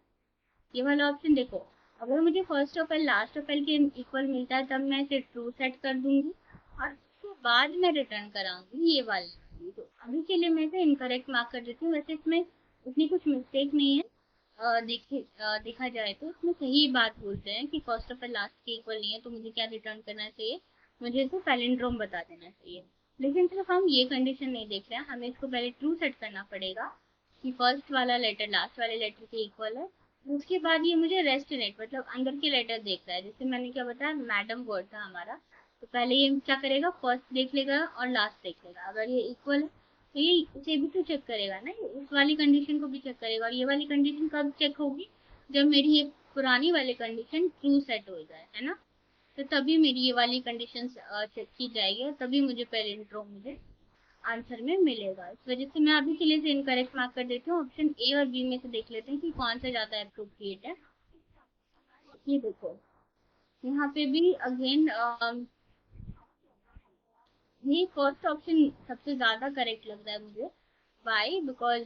S1: ये वाला ऑप्शन देखो, अगर मुझे first of L last of L के इक्वल मिलता है तब मैं इसे ट्रू सेट कर दूंगी और उसके बाद मैं रिटर्न कराऊंगी ये वाली। तो अभी के लिए मैं इसे इनकरेक्ट मार्क कर देती हूँ, वैसे इसमें उतनी कुछ मिस्टेक नहीं है। देखा जाए तो इसमें सही बात बोलते हैं कि फर्स्ट ऑफ एल लास्ट के इक्वल नहीं है तो मुझे क्या रिटर्न करना चाहिए, मुझे इसे पैलिंड्रोम बता देना चाहिए। लेकिन सिर्फ हम ये कंडीशन नहीं देख रहे हैं, हमें इसको पहले ट्रू सेट करना पड़ेगा कि फर्स्ट वाला लेटर लास्ट वाले लेटर के इक्वल है। उसके बाद ये मुझे रेस्टिनेट मतलब अंदर के लेटर देख रहा है, जैसे मैंने क्या बताया मैडम वर्ड था हमारा, तो पहले ये क्या करेगा, फर्स्ट देख लेगा और लास्ट देख लेगा, अगर ये इक्वल है तो ये इसे भी तो चेक करेगा ना, ये इस वाली कंडीशन को भी चेक करेगा। और ये वाली कंडीशन कब चेक होगी, जब मेरी ये पुरानी वाली कंडीशन ट्रू सेट हो जाए, है ना, तो तभी मेरी ये वाली कंडीशन चेक की जाएगी और तभी मुझे पैलिंड्रोम मुझे आंसर में मिलेगा। इस वजह से मैं अभी के लिए इनकरेक्ट मार्क कर देती हूँ। ऑप्शन ए और बी में से देख लेते हैं कि कौन सा ज्यादा अप्रोप्रिएट है। ये देखो यहाँ पे भी अगेन ये फर्स्ट ऑप्शन सबसे ज्यादा करेक्ट लग रहा है मुझे। वाई, बिकॉज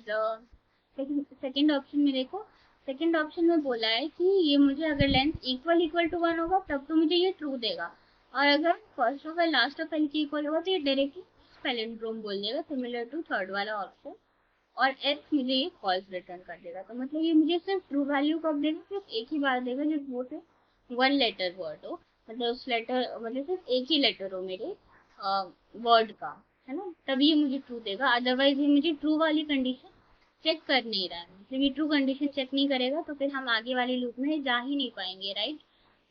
S1: सेकंड ऑप्शन में देखो, सेकंड ऑप्शन में बोला है कि ये मुझे अगर लेंथ इक्वल टू 1 होगा तब तो मुझे ये ट्रू देगा, और अगर first of L last of L की इक्वल होगा तो ये डायरेक्टली पैलिंड्रोम बोल देगा, सिमिलर टू थर्ड वाला ऑप्शन। और एल्स मुझे ये फॉल्स रिटर्न कर देगा। तो मतलब ये मुझे सिर्फ ट्रू वैल्यू कब देगा, सिर्फ एक ही बार देगा जब वो सिर्फ वन लेटर वर्ड हो, मतलब उस लेटर मतलब सिर्फ एक ही लेटर हो मेरे वर्ड का, है ना, तभी ये मुझे ट्रू देगा। अदरवाइज ये मुझे ट्रू वाली कंडीशन चेक कर नहीं रहा है। मतलब ये ट्रू कंडीशन चेक नहीं करेगा तो फिर हम आगे वाले लूप में जा ही नहीं पाएंगे, राइट।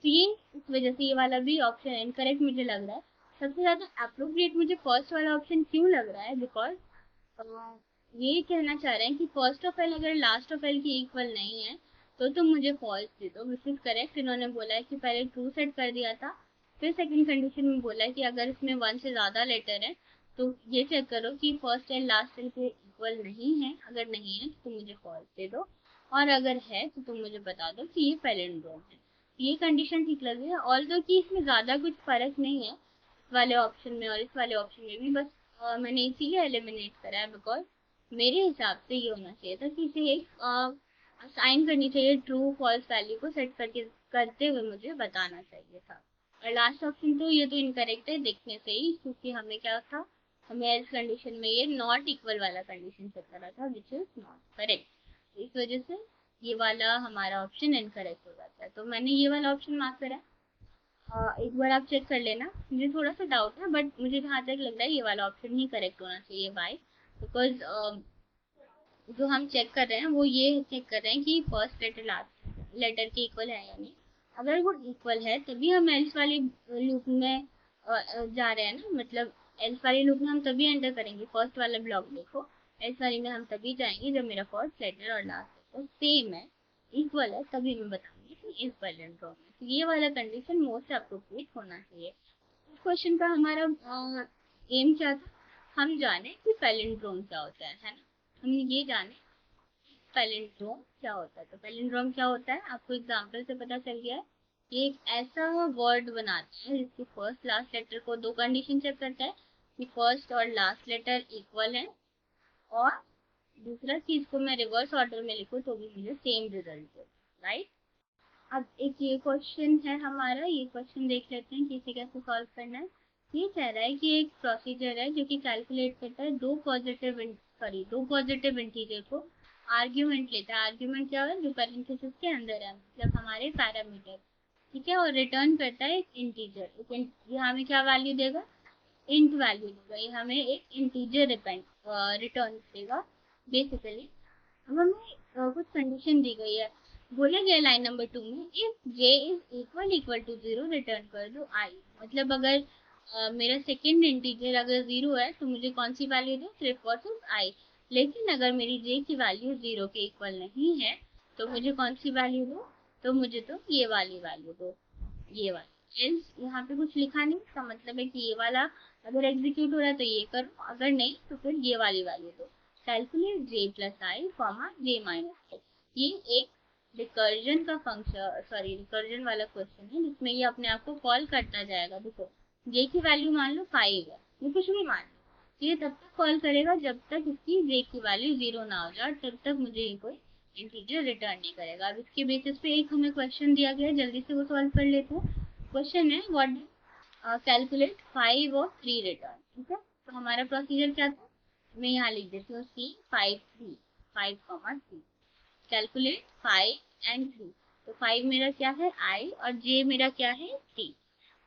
S1: तो ये इस वजह से ये वाला भी ऑप्शन इनकरेक्ट मुझे लग रहा है। सबसे ज्यादा अप्रोप्रिएट मुझे फर्स्ट वाला ऑप्शन क्यों लग रहा है, बिकॉज ये कहना चाह रहे हैं कि फर्स्ट ऑफ एल अगर लास्ट ऑफ एल की इक्वल नहीं है तो तुम मुझे फॉल्स दे दो, विच इज करेक्ट। इन्होंने बोला है कि पहले ट्रू सेट कर दिया था, फिर सेकंड कंडीशन में बोला है कि अगर इसमें वन से ज्यादा लेटर है तो ये चेक करो कि फर्स्ट एल लास्ट एल के इक्वल नहीं है, अगर नहीं है तो तुम मुझे फॉल्स दे दो, और अगर है तो तुम मुझे बता दो कि ये पैलिंड्रोम है। ये कंडीशन ठीक लग रही है, ऑल्दो कि इसमें ज्यादा कुछ फर्क नहीं है इस वाले ऑप्शन में और इस वाले ऑप्शन में भी। बस मैंने इसीलिए एलिमिनेट करा है बिकॉज मेरे हिसाब से ये होना चाहिए था कि इसे एक असाइन करनी चाहिए, ट्रू फॉल्स वैल्यू को सेट करके करते हुए मुझे बताना चाहिए था। और लास्ट ऑप्शन तो ये तो इनकरेक्ट है देखने से ही, क्योंकि हमें क्या था, हमें एल्स कंडीशन में ये नॉट इक्वल वाला कंडीशन चेक करा था विच इज नॉट करेक्ट। इस वजह से ये वाला हमारा ऑप्शन इनकरेक्ट हो जाता है। तो मैंने ये वाला ऑप्शन मार्क करा है। एक बार आप चेक कर लेना, मुझे थोड़ा सा डाउट है बट मुझे जहाँ तक लग रहा है ये वाला ऑप्शन ही करेक्ट होना चाहिए। बाय बिकॉज जो हम चेक कर रहे हैं वो ये चेक कर रहे हैं कि फर्स्ट लेटर लास्ट लेटर के इक्वल है या नहीं। अगर वो इक्वल है तभी हम एल्स वाले लूप में जा रहे हैं ना, मतलब एल्स वाले लूप में हम तभी एंटर करेंगे। फर्स्ट वाला ब्लॉक देखो, एल्स वाले में हम तभी जाएंगे जब मेरा फर्स्ट लेटर और लास्ट लेटर सेम है, इक्वल है, तभी मैं बताऊंगी कि इस पैलिंड्रोम में। तो ये वाला कंडीशन मोस्ट अप्रोप्रिएट होना चाहिए। इस क्वेश्चन का हमारा एम क्या था, हम जाने कि पैलिंड्रोम क्या होता है ना। हम ये जाने पैलिंड्रोम क्या होता है। तो पैलिंड्रोम क्या होता है आपको एग्जांपल से पता चल गया है। ये एक ऐसा वर्ड बनाते हैं जिसके फर्स्ट लास्ट लेटर को दो कंडीशन चेक करता है कि फर्स्ट और लास्ट लेटर इक्वल है, और दूसरा कि इसको मैं रिवर्स ऑर्डर में लिखूं तो भी मुझे सेम रिजल्ट दे, राइट। अब एक ये क्वेश्चन है हमारा, ये क्वेश्चन देख लेते हैं कि इसे कैसे सॉल्व करना है। ये कह रहा है कि एक प्रोसीजर है जो कि कैलकुलेट करता है दो पॉजिटिव इंटीजर को आर्ग्यूमेंट लेता है। आर्ग्यूमेंट क्या है, जो पैरेंथेसिस के अंदर है, मतलब हमारे पैरामीटर, ठीक है, और रिटर्न करता है एक इंटीजर। ये हमें क्या वैल्यू देगा, इंट वैल्यू देगा। ये हमें एक इंटीजर रिटर्न देगा बेसिकली। अब हमें कुछ कंडीशन दी गई है, बोला गया लाइन नंबर 2 में if J is equal to 0 return कर दो आई। मतलब अगर मेरा सेकंड इंटीजर अगर 0 है तो मुझे कौन सी वैल्यू दो, सिर्फ और सिर्फ आई। लेकिन अगर मेरी जे की वैल्यू 0 के इक्वल नहीं है तो मुझे कौन सी वैल्यू दो, तो मुझे तो ये वाली वैल्यू दो, ये वाली। एल्स यहाँ पे कुछ लिखा नहीं, इसका मतलब है कि ये वाला अगर एग्जीक्यूट हो रहा है तो ये करो, अगर नहीं तो फिर ये वाली वैल्यू दो। कैलकुलेट जे प्लस आई कॉमा जे माइनस आई। ये एक रिकर्जन का फंक्शन, सॉरी रिकर्जन वाला क्वेश्चन है जिसमें ये अपने आप को कॉल करता जाएगा। देखो जे की वैल्यू मान लो 5 है, ये कुछ भी मान लो, ये तब तक कॉल करेगा जब तक इसकी जे की वैल्यू 0 ना हो जाए, तब तक मुझे ये कोई इंटीजर रिटर्न नहीं करेगा। अब इसके बेसिस पे एक हमें क्वेश्चन दिया गया है, जल्दी से वो सॉल्व कर लेते हैं। क्वेश्चन है व्हाट कैलकुलेट 5 और 3 रिटर्न, ठीक है। तो हमारा प्रोसीजर क्या था, मैं यहाँ लिख देती हूँ सी 5 3 कैलकुलेट 5 और 3। तो 5 मेरा क्या है आई, और जे मेरा क्या है 3,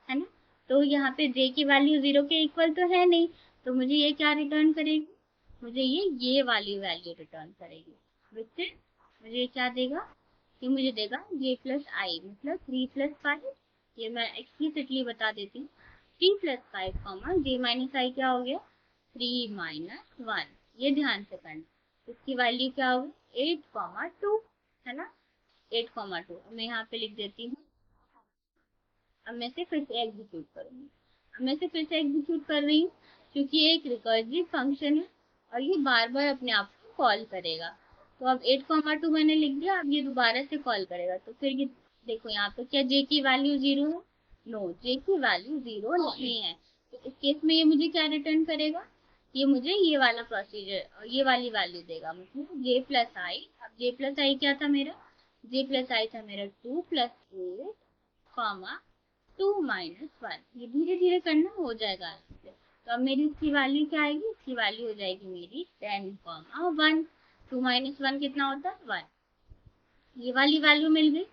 S1: है ना। तो यहाँ पे जे की वैल्यू 0 के इक्वल तो है नहीं, तो मुझे ये क्या रिटर्न करेगी, मुझे ये वाली वैल्यू रिटर्न करेगी। विथ मुझे क्या देगा, ये मुझे देगा जे प्लस आई, मतलब 3 + 5। ये मैं एक्सप्लिसिटली बता देती हूँ, 3 + 5 कॉमा जे माइनस आई क्या हो गया 3 - 1। ये ध्यान से करना, इसकी वैल्यू क्या होगी 8, 2, है ना, 8, 2। मैं यहाँ पे लिख देती हूँ। अब मैं इसे फिर से एग्जीक्यूट करूंगी। अब मैं इसे फिर से एग्जीक्यूट कर रही हूँ क्योंकि ये एक रिकर्सिव फंक्शन है और ये बार बार अपने आप को कॉल करेगा। तो अब 8, 2 मैंने लिख दिया, अब ये दोबारा से कॉल करेगा। तो फिर ये देखो यहाँ पे क्या जे की वैल्यू 0 है, नो जे की वैल्यू 0 नहीं है। तो इस केस में ये मुझे क्या रिटर्न करेगा, ये मुझे ये वाला प्रोसीजर ये वाली वैल्यू देगा, मतलब जे प्लस आई। अब जे प्लस आई क्या था मेरा, जे प्लस आई था मेरा 2 + 8 कॉमा 2 माइनस 1, ये धीरे धीरे करना हो जाएगा। तो अब मेरी इसकी वैल्यू क्या आएगी, इसकी वैल्यू हो जाएगी मेरी 10, 1। 2 माइनस 1 कितना होता है, 1। ये वाली वैल्यू मिल गई।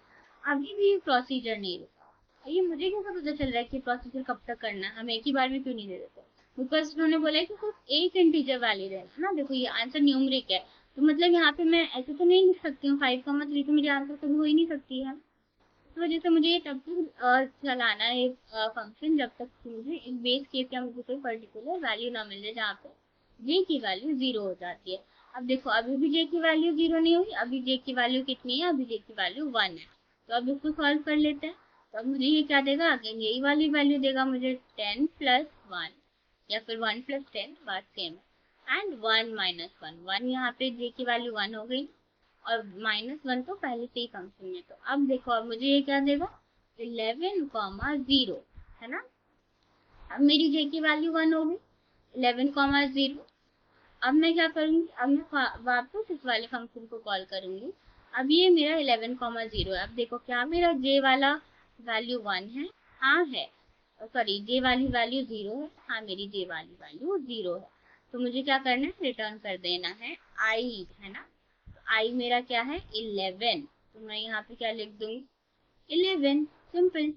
S1: अभी भी प्रोसीजर नहीं रुका। ये मुझे कैसे पता चल रहा है कि प्रोसीजर कब तक करना है, हम एक ही बार में क्यों नहीं दे देते? बिकॉज उन्होंने बोला है कि सिर्फ एक इंटीजर वैल्यू रहना ना। देखो ये आंसर न्यूमरिक है, तो मतलब यहाँ पे मैं ऐसे तो नहीं लिख सकती हूँ 5, 3, तो मेरी आंसर कभी हो ही नहीं सकती है। इस वजह से मुझे ये तब तक चलाना है फंक्शन जब तक कि मुझे एक बेस केस या मुझे कोई पर्टिकुलर वैल्यू ना मिल जाए जहाँ पे जे की वैल्यू 0 हो जाती है। अब देखो अभी भी जे की वैल्यू 0 नहीं हुई, अभी जे की वैल्यू कितनी है, अभी जे की वैल्यू 1 है। तो अब इसको सॉल्व कर लेते हैं। तो अब मुझे ये क्या देगा, अगेन यही वाली वैल्यू देगा मुझे 10 + 1, या फिर 1 + 10, बात सेम है। एंड 1 - 1 यहाँ पे जे की वैल्यू 1 हो गई, और -1 तो पहले से ही फंक्शन में। तो अब देखो अब मुझे ये क्या देगा, 11, 0 है ना। अब मेरी जे की वैल्यू 1 हो गई, 11, 0। अब मैं क्या करूंगी, अब मैं वापस इस वाले फंक्शन को कॉल करूंगी। अब ये मेरा 11, 0 है। अब देखो क्या मेरा जे वाला वैल्यू 1 है, हाँ है। सॉरी, जे वाली वैल्यू 0 है, हाँ मेरी जे वाली वैल्यू 0 है। तो मुझे क्या करना है, रिटर्न कर देना है आई, है ना। आई मेरा क्या है, 11। तो मैं यहाँ पे क्या लिख दूंगी, 11, सिंपल।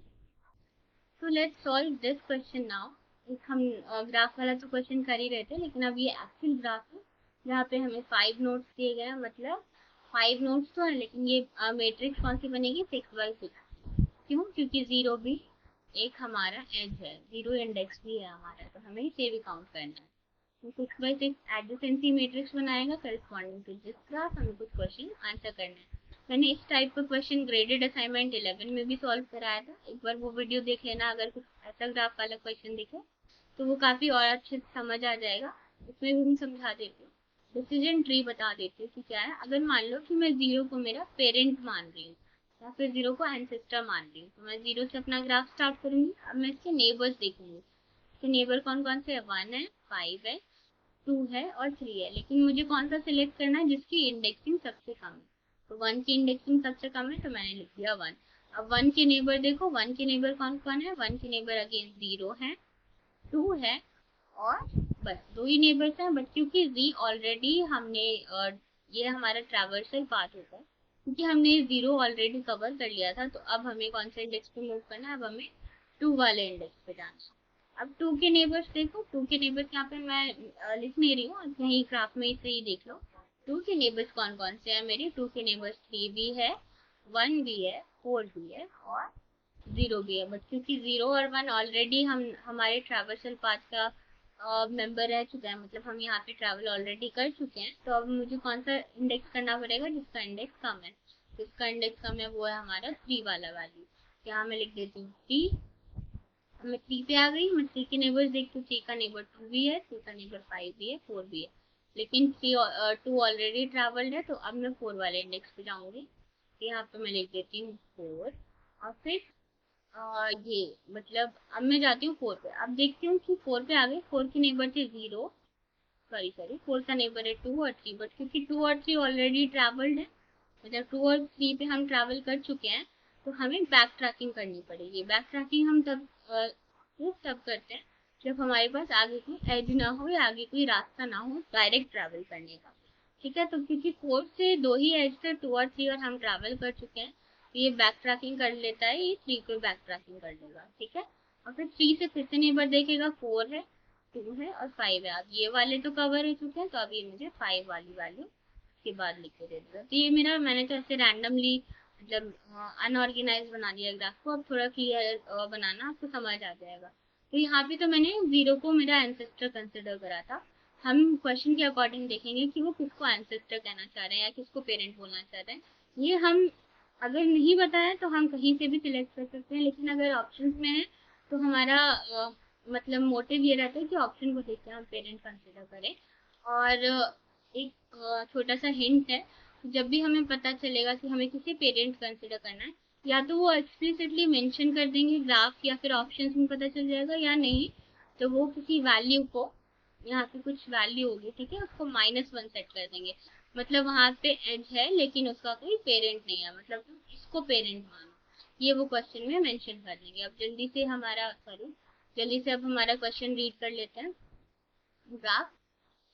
S1: तो let's solve this question now. एक हम ग्राफ वाला तो क्वेश्चन कर ही रहे थे, लेकिन अब ये एक्चुअल ग्राफ है जहाँ पे हमें 5 नोट्स दिए गए हैं। मतलब 5 नोट्स तो है, लेकिन ये मैट्रिक्स कौन सी बनेगी, 6 × 6। क्यों, क्योंकि 0 भी एक हमारा एज है, 0 इंडेक्स भी है हमारा, तो हमें इसे भी काउंट करना है। तो 6 × 6 एडजेसेंसी मैट्रिक्स बनाएगा करस्पॉन्डिंग टू जिस ग्राफ हमें कुछ क्वेश्चन आंसर करना है। मैंने इस टाइप का क्वेश्चन ग्रेडेड असाइनमेंट 11 में भी सॉल्व कराया था, एक बार वो वीडियो देख लेना अगर कुछ ऐसा ग्राफ वाला क्वेश्चन दिखे, तो वो काफ़ी और अच्छे से समझ आ जाएगा। उसमें भी मैं समझा देती हूँ, डिसीजन ट्री बता देती हूँ कि क्या है। अगर मान लो कि मैं 0 को मेरा पेरेंट मान रही हूँ, या फिर 0 को एंसेस्टर मान रही हूँ, तो मैं 0 से अपना ग्राफ स्टार्ट करूंगी। अब मैं इसके नेबर्स देखूंगी, तो नेबर कौन कौन से है, 1 है, 5 है, 2 है और 3 है। लेकिन मुझे कौन सा सिलेक्ट करना है, जिसकी इंडेक्सिंग सबसे कम है। तो 1 की इंडेक्सिंग सबसे कम है, तो मैंने लिख दिया 1। अब 1 के नेबर देखो, 1 के नेबर कौन कौन है, 1 के नेबर अगेन 0 है, 2 है, और बस दो ही नेबर्स हैं। बट क्योंकि वी ऑलरेडी हमने ये हमारा ट्रैवर्सल पाथ होता है, क्योंकि हमने 0 ऑलरेडी कवर कर लिया था, तो अब हमें कौन सा इंडेक्स पे मूव करना है, अब हमें 2 वाले इंडेक्स पे जाना है। अब 2 के नेबर्स देखो, 2 के नेबर्स यहाँ पे मैं लिख नहीं रही हूँ, यहीं ग्राफ में से ही देख लो। 2 के नेबर्स कौन कौन से हैं मेरे, 2 के नेबर्स 3 भी है, 1 भी है, 4 भी है, और 0 भी है। बट क्योंकि 0 और 1 ऑलरेडी हम हमारे ट्रैवर्सल पाथ का मेंबर रह चुका है, मतलब हम यहाँ पे ट्रैवल ऑलरेडी कर चुके हैं, तो अब मुझे कौन सा इंडेक्स करना पड़ेगा, जिसका इंडेक्स कम है। जिसका इंडेक्स कम है वो है हमारा 3 वाला वैल्यू। यहाँ मैं लिख देती हूँ 3। मैं 3 पे आ गई, मैं 3 के नेबर्स देखती हूँ, 3 का नेबर 2 भी है, 2 का नेबर 5 भी है, 4 भी है। लेकिन 2 ऑलरेडी ट्रैवल्ड है, तो अब मैं 4 वाले इंडेक्स पे जाऊंगी। यहाँ पे मैं लिख देती हूँ 4, और फिर ये मतलब अब मैं जाती हूँ 4 पे। अब देखती हूँ कि 4 पे आ गई, 4 के नेबर थे 0, सॉरी सॉरी, 4 का नेबर है 2 और 3। बट क्योंकि 2 और 3 ऑलरेडी ट्रैवल्ड है, मतलब 2 और 3 पे हम ट्रैवल कर चुके हैं, तो हमें बैक ट्रैकिंग करनी पड़ेगी। बैक ट्रैकिंग हम तब करते हैं जब हमारे पास आगे कोई एज ना हो या आगे कोई रास्ता ना हो डायरेक्ट ट्रैवल करने का। ठीक है, तो क्योंकि 4 से 2 ही एज थे, 2 और 3, और हम ट्रैवल कर चुके हैं, तो ये बैक ट्रैकिंग कर लेता है, ये 3 को बैक ट्रैकिंग कर लेगा। ठीक है, और फिर 3 से फिर से नेबर देखेगा, 4 है, 2 है और 5 है। अब ये वाले तो कवर हो चुके हैं, तो अब ये मुझे 5 वाली वैल्यू के बाद लिख के दे देगा। तो ये मेरा, मैंने तो ऐसे रैंडमली मतलब अनऑर्गेनाइज बना दिया ग्राफ को। अब थोड़ा क्लियर बनाना, आपको समझ आ जाएगा। तो यहाँ पे तो मैंने 0 को मेरा एंसेस्टर कंसिडर करा था। हम क्वेश्चन के अकॉर्डिंग देखेंगे कि वो किसको एंसेस्टर कहना चाह रहे हैं या किसको पेरेंट बोलना चाह रहे हैं। ये हम अगर नहीं बताया तो हम कहीं से भी सिलेक्ट कर सकते हैं, लेकिन अगर ऑप्शन में है तो हमारा मतलब मोटिव ये रहता है कि ऑप्शन को देख के हम पेरेंट कंसिडर करें। और एक छोटा सा हिंट है, जब भी हमें पता चलेगा कि हमें किसी पेरेंट कंसिडर करना है, या तो वो एक्सप्लिसिटली मेंशन कर देंगे ग्राफ या फिर ऑप्शंस में पता चल जाएगा, या नहीं तो वो किसी वैल्यू को, यहाँ पे कुछ वैल्यू होगी, ठीक है, उसको -1 सेट कर देंगे। मतलब वहां पे एज है लेकिन उसका कोई पेरेंट नहीं है, मतलब तुम इसको पेरेंट मानो। ये वो क्वेश्चन में मेंशन कर देंगे। अब जल्दी से अब हमारा क्वेश्चन रीड कर लेते हैं। ग्राफ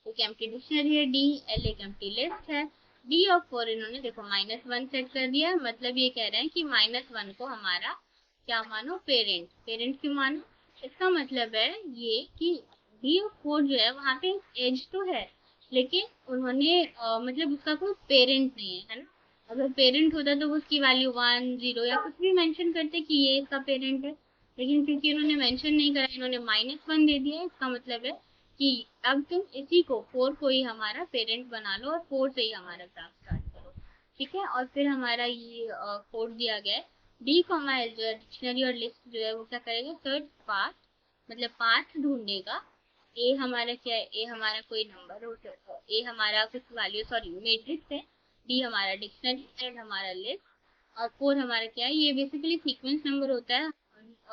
S1: एक एम्प्टी डिक्शनरी है, डी एल एक एम्प्टी लिस्ट है, डी और 4 इन्होंने देखो -1 सेट कर दिया। मतलब ये कह रहे हैं कि -1 को हमारा क्या मानो, पेरेंट क्यों मानो। इसका मतलब है ये कि डी और 4 जो है वहां पे एज तो है, लेकिन उन्होंने मतलब उसका कोई पेरेंट नहीं है ना। अगर पेरेंट होता तो वो उसकी वैल्यू 1 0 या कुछ भी मेंशन करते कि ये इसका पेरेंट है, लेकिन क्योंकि इन्होंने मेंशन नहीं करा, इन्होंने -1 दे दिया है। इसका मतलब है कि अब तुम इसी को 4 को ही हमारा पेरेंट बना लो और 4 से ही हमारा ग्राफ स्टार्ट करो। ठीक है, और फिर हमारा ये कोड दिया गया है, डी कॉमा एल जो है डिक्शनरी और लिस्ट जो है वो क्या करेगा, सर्च पाथ, मतलब पाथ ढूंढेगा। ए हमारा क्या है, ए हमारा कोई नंबर हो सकता है, ए हमारा कुछ वैल्यू सॉरी मैट्रिक्स है, डी हमारा डिक्शनरी, एल हमारा लिस्ट और 4 हमारा क्या है, ये बेसिकली सीक्वेंस नंबर होता है।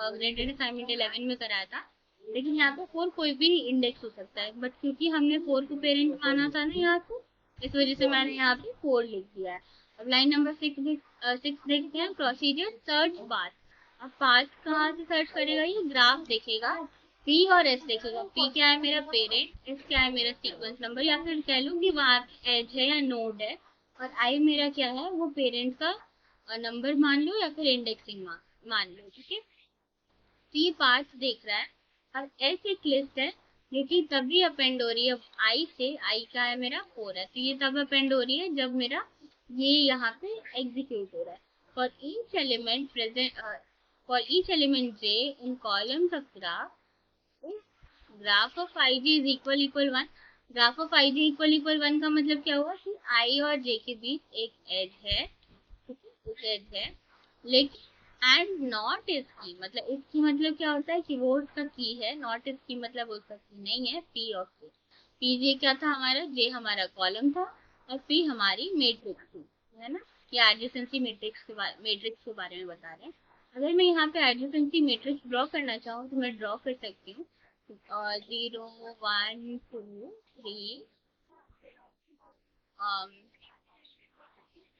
S1: ग्रेडेड असाइनमेंट 11 में कराया था, लेकिन यहाँ पे 4 कोई भी इंडेक्स हो सकता है, बट क्योंकि हमने 4 को पेरेंट माना था ना यहाँ पे, इस वजह से मैंने यहाँ पे 4 लिख दिया है। अब लाइन नंबर 6 देखते हैं, प्रोसीजर सर्च पाथ। अब पाथ कहाँ से सर्च करेगा, ये ग्राफ देखेगा, पी और एस देखेगा। पी क्या है, मेरा पेरेंट, एस क्या है, मेरा सीक्वेंस नंबर, या फिर कह लो कि वहां एज है या नोड है, और आई मेरा क्या है, वो पेरेंट का नंबर मान लो या फिर इंडेक्सिंग मान लो। ठीक है, सी पार्ट देख रहा है और एस एक लिस्ट है जो कि तभी अपेंड हो रही है। अब आई से, आई क्या है मेरा 4 है, तो ये तब अपेंड हो रही है जब मेरा ये यहाँ पे एग्जीक्यूट हो रहा है। For each element present for each element J in columns of graph of I J is equal 1। Graph of I J equal 1 का मतलब क्या हुआ कि आई और जे के बीच एक एज है, एक एज है, लेकिन एंड नॉट इसकी, मतलब इसकी मतलब क्या होता है कि वो उसका की है, नॉट इसकी मतलब उसका की नहीं है। पी ऑफ जे, पी जे क्या था हमारा, जे हमारा कॉलम था और पी हमारी मैट्रिक्स थी, है ना। ये एडजेसेंसी मैट्रिक्स के बारे में बता रहे हैं। अगर मैं यहाँ पे एडजेसेंसी मैट्रिक्स ड्रॉ करना चाहूँ तो मैं ड्रॉ कर सकती हूँ, 0 1 2 3।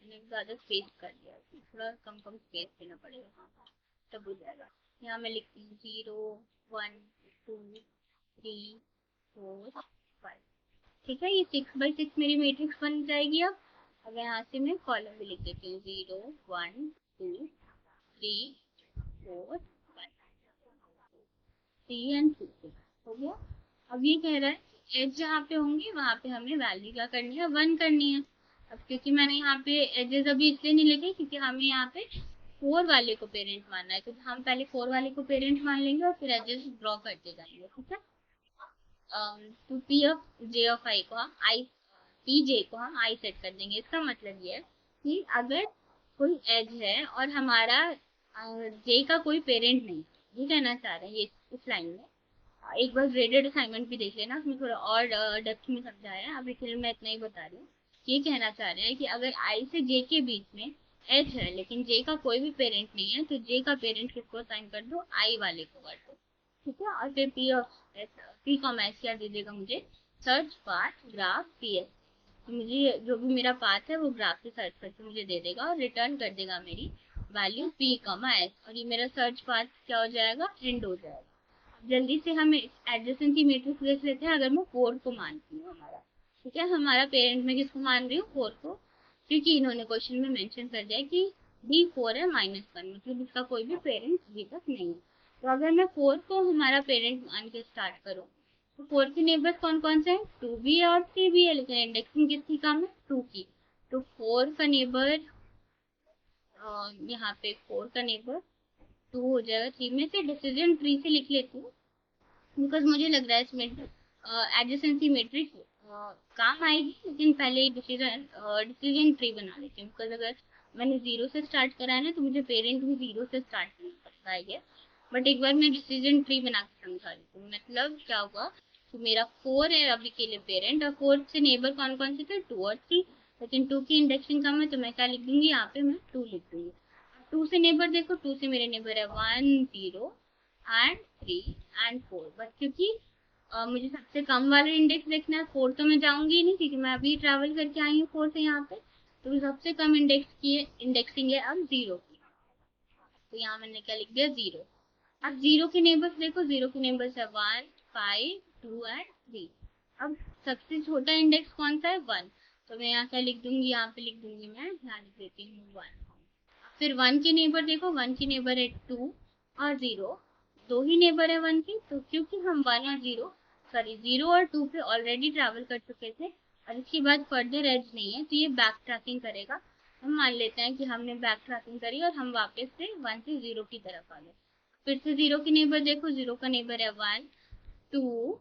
S1: मैंने ज़्यादा स्पेस कर दिया, थोड़ा कम स्पेस देना पड़ेगा तब हो जाएगा। यहाँ मैं लिखती हूँ 0 1 2 3 4 5। ठीक है, ये 6x6 मेरी मैट्रिक्स बन जाएगी। अब यहाँ से मैं कॉलम भी लिख देती हूँ, 0 1 2 3 4 5 3 एंड 2 हो गया। अब ये कह रहा है एज जहाँ पे होंगे वहां पे हमें वैल्यू क्या करनी है, 1 करनी है। अब क्योंकि मैंने यहाँ पे एजेस अभी इसलिए नहीं लिखे क्योंकि हमें यहाँ पे 4 वाले को पेरेंट मानना है, तो हम पहले 4 वाले को पेरेंट मान लेंगे और फिर एजेस ड्रॉ करते जाएंगे। ठीक है, तो पी ऑफ जे ऑफ आई को हम आई, पी जे को हम आई सेट कर देंगे। इसका मतलब ये है कि अगर कोई एज है और हमारा जे का कोई पेरेंट नहीं, ये कहना चाह रहे हैं ये इस लाइन में। एक बार ग्रेडेड असाइनमेंट भी देख लेना, उसमें थोड़ा और डेप्थ में समझाया है, अभी फिलहाल मैं इतना ही बता रही हूँ। ये कहना चाह रहे हैं कि अगर आई से जे के बीच में एच है लेकिन जे का कोई भी पेरेंट नहीं है, तो जे का पेरेंट किसको असाइन कर दो, आई वाले को कर दो। ठीक है, और फिर पी कॉमा एस क्या दे देगा मुझे, search path graph P S. तो मुझे जो भी मेरा पाथ है वो ग्राफ से सर्च करके मुझे दे देगा और रिटर्न कर देगा मेरी वैल्यू पी कॉमा एस, और ये मेरा सर्च पाथ क्या हो जाएगा, एंड हो जाएगा। जल्दी से हम एडजेसेंसी मैट्रिक्स देख लेते हैं। अगर मैं 4 को मानती हूँ हमारा, ठीक है, हमारा पेरेंट में किसको मान रही हूँ, 4 को, क्योंकि इन्होंने क्वेश्चन में मेंशन कर दिया कि डी 4 है -1, मतलब इसका कोई भी पेरेंट अभी तक नहीं है। तो अगर मैं 4 को हमारा पेरेंट मान के स्टार्ट करूँ तो 4 के नेबर्स कौन कौन से हैं, 2 भी है और 3 भी है, लेकिन इंडेक्सिंग किसकी कम है, 2 की। तो 4 का नेबर, यहाँ पे 4 का नेबर 2 हो जाएगा। 3 में से डिसीजन ट्री से लिख लेती हूँ बिकॉज मुझे लग रहा है इसमें एडजेसेंसी मैट्रिक्स काम आएगी, लेकिन पहले डिसीजन ट्री बना लेती हूँ। बिकॉज अगर मैंने 0 से स्टार्ट करा है ना तो मुझे पेरेंट भी 0 से स्टार्ट करना पड़ता है। बट एक बार मैं डिसीजन ट्री बना के समझा देती हूँ। मतलब क्या होगा कि मेरा 4 है अभी के लिए पेरेंट, और 4 से नेबर कौन कौन से थे, 2 और 3, लेकिन 2 की इंडेक्सिंग कम है तो मैं क्या लिख दूंगी, यहाँ पे मैं 2 लिख दूंगी। 2 से नेबर देखो, 2 से मेरे नेबर है 1 0 एंड 3 एंड 4, बट क्योंकि मुझे सबसे कम वाला इंडेक्स देखना है, 4 तो मैं जाऊंगी नहीं क्योंकि मैं अभी ट्रैवल करके आई हूँ 4 से यहाँ पे, तो सबसे कम इंडेक्स की इंडेक्सिंग है अब 0 की। तो यहाँ मैंने क्या लिख दिया 0। अब 0 के नेबर्स देखो, 0 के नेबर्स है 1, 5, 2 एंड 3। अब सबसे छोटा इंडेक्स कौन सा है 1, तो मैं यहाँ क्या लिख दूंगी, यहाँ पे लिख दूंगी, मैं यहाँ लिख देती हूँ 1। फिर 1 के नेबर देखो, 1 के नेबर है 2 और 0, दो ही नेबर है 1 के, तो क्योंकि हम 1 और 0 सॉरी 0 और 2 पे ऑलरेडी ट्रैवल कर चुके थे और इसके बाद फर्दर एज नहीं है, तो ये बैक ट्रैकिंग करेगा। हम मान लेते हैं कि हमने बैक ट्रैकिंग करी और हम वापस से 1 से 0 की तरफ आ गए। फिर से 0 के नेबर देखो, 0 का नेबर है 1, 2,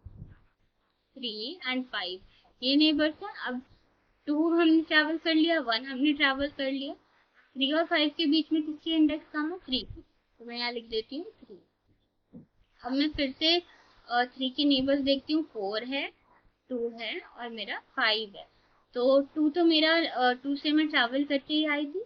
S1: 3 एंड 5, ये नेबर्स है। अब 2 हमने ट्रैवल कर लिया, 1 हमने ट्रैवल कर लिया, 3 और 5 के बीच में किसकी इंडेक्स कम है 3 की, तो मैं यहाँ लिख देती हूँ 3। अब मैं फिर से 3 के नेबर्स देखती हूँ, 4 है, 2 है और मेरा 5 है। तो 2 तो मेरा 2 से मैं ट्रैवल करके ही आई थी,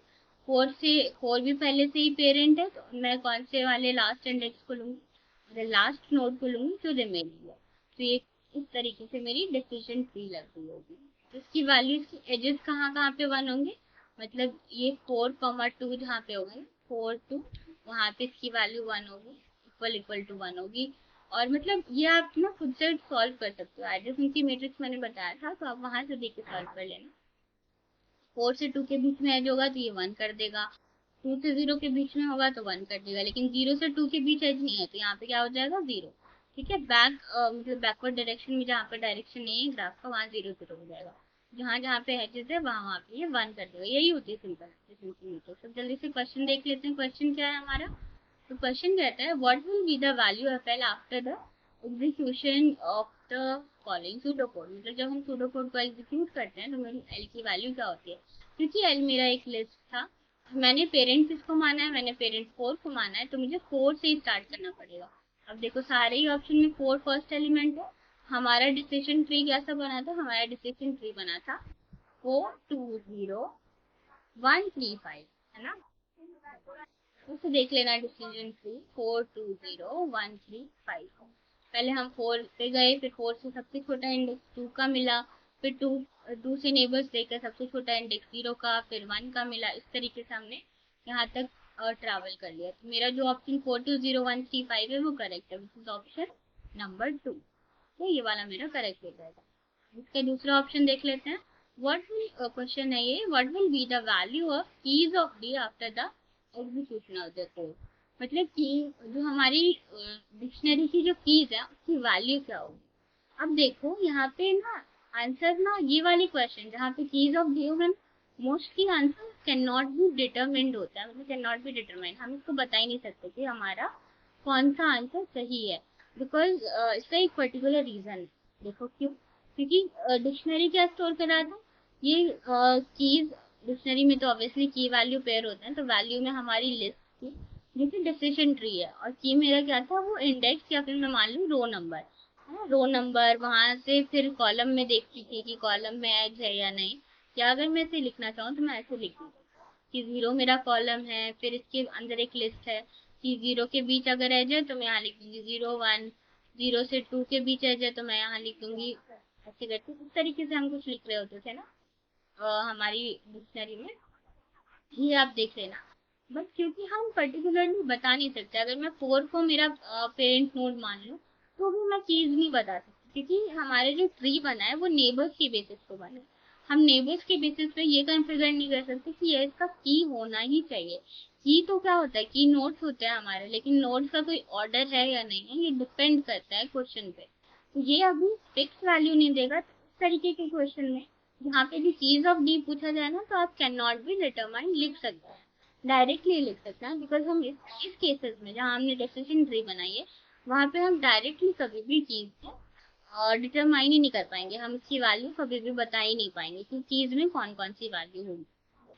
S1: 4 भी पहले से ही पेरेंट है, तो मैं कौन से वाले लास्ट इंडेक्स को लूंगी, लास्ट नोड को लूंगी जो रिमेनिंग है। तो ये इस तरीके से मेरी डिसीजन ट्री लग रही होगी। तो इसकी वैल्यूज की एजेस कहाँ कहाँ पे 1 होंगे, मतलब ये 4, 2 जहाँ पे होगा 4, 2, वहाँ पे इसकी वैल्यू 1 होगी, इक्वल टू 1 होगी। और मतलब ये आप ना खुद से सॉल्व कर सकते हो, एडिशन की मैट्रिक्स मैंने बताया था, तो आप वहां से देख के सॉल्व कर लेना। 4 से 2 के बीच में एज होगा तो ये 1 कर देगा, 2 से 0 के बीच में होगा तो 1 कर देगा, लेकिन 0 से 2 के बीच एज नहीं है तो यहाँ पे क्या हो जाएगा 0। ठीक है, मतलब बैकवर्ड डायरेक्शन में जहाँ पे डायरेक्शन नहीं है ग्राफ का, वहाँ 0 0 हो जाएगा। जहाँ जहाँ पे एजेस है वहाँ पे ये 1 कर देगा। यही होती है सिंपल। तो सब जल्दी से क्वेश्चन देख लेते हैं। क्वेश्चन क्या है हमारा, तो क्वेश्चन कहता है what will be the value of L after the execution of the following pseudo code, मतलब जब हम सूडो कोड को एग्जीक्यूट करते हैं तो मेरी एल की वैल्यू क्या होती है। क्योंकि एल मेरा एक लिस्ट था, मैंने पेरेंट किसको माना है, मैंने पेरेंट 4 को माना है, तो मुझे 4 से ही स्टार्ट करना पड़ेगा। अब देखो सारे ही ऑप्शन में 4 फर्स्ट एलिमेंट है। हमारा डिसीजन ट्री कैसा बना था, हमारा डिसीजन ट्री बना था 4, 2, 0, 1, 3, 5, है ना। उसे देख लेना डिसीजन ट्री 4, 2, 0, 1, 3, 5। पहले हम 4 पे गए, फिर 4 से सबसे छोटा इंडेक्स 2 का मिला, फिर 2 से नेबर्स देखकर सबसे छोटा इंडेक्स 0 का, फिर 1 का मिला। इस तरीके से हमने यहाँ तक ट्रैवल कर लिया। तो मेरा जो ऑप्शन 4, 2, 0, 1, 3, 5 है वो करेक्ट है, विच इज ऑप्शन नंबर 2। तो ये वाला मेरा करेक्ट हो जाएगा। इसका दूसरा ऑप्शन देख लेते हैं। व्हाट विल, क्वेश्चन है ये, what will be the value of keys of D after the execution of the code, मतलब कि जो हमारी डिक्शनरी की जो कीज है उसकी वैल्यू क्या होगी। अब देखो यहाँ पे ना आंसर ना, ये वाली क्वेश्चन जहाँ पे कीज ऑफ डी है, mostly answer can not be determined होता है, मतलब कैन नॉट बी डिटरमाइंड, हम इसको बता ही नहीं सकते कि हमारा कौन सा आंसर सही है, बिकॉज इसका एक पर्टिकुलर रीजन है। देखो क्यों, क्योंकि डिक्शनरी क्या स्टोर कर रहा था, ये कीज, डिक्शनरी में तो ऑब्वियसली की वैल्यू पेयर होते हैं, तो वैल्यू में हमारी लिस्ट थी जो कि डिसीजन ट्री है, और की मेरा क्या था, वो इंडेक्स या फिर मैं मान लूँ रो नंबर है ना, रो नंबर। वहां से फिर कॉलम में देखती थी कि कॉलम में एज है या नहीं, या अगर मैं इसे लिखना चाहूँ तो मैं ऐसे लिख दूँ कि 0 मेरा कॉलम है, फिर इसके अंदर एक लिस्ट है कि 0 के बीच अगर एज है तो मैं यहाँ लिख दूंगी 0, 1, 0 से 2 के बीच एज है तो मैं यहाँ लिख दूंगी। ऐसे करके इस तरीके से हम कुछ लिख रहे होते थे ना हमारी डिक्शनरी में, ये आप देख लेना। बट क्योंकि हम पर्टिकुलरली बता नहीं सकते, अगर मैं 4 को मेरा पेरेंट नोड मान लूँ तो भी मैं कीज नहीं बता सकती, क्योंकि हमारे जो ट्री बना है वो नेबर्स के बेसिस पे बना है। हम नेबर्स के बेसिस पे ये कॉन्फ़िगर नहीं कर सकते कि ये इसका की होना ही चाहिए। की तो क्या होता है, की नोड्स होते हैं हमारे, लेकिन नोड्स का कोई ऑर्डर है या नहीं है ये डिपेंड करता है क्वेश्चन पे। तो ये अभी फिक्स वैल्यू नहीं देगा। तो इस तरीके के क्वेश्चन में जहाँ पे भी चीज ऑफ डी पूछा जाए ना, तो आप कैन नॉट बी डिटरमाइन लिख सकते हैं, डायरेक्टली लिख सकते हैं, बिकॉज हम इस केसेस में जहाँ हमने डिसीजन ट्री बनाई है वहाँ पे हम डायरेक्टली कभी भी चीज को डिटरमाइन ही नहीं कर पाएंगे, हम इसकी वैल्यू कभी भी बता ही नहीं पाएंगे कि चीज में कौन कौन सी वैल्यू होगी।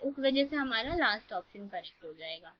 S1: उस वजह से हमारा लास्ट ऑप्शन करेक्ट हो जाएगा।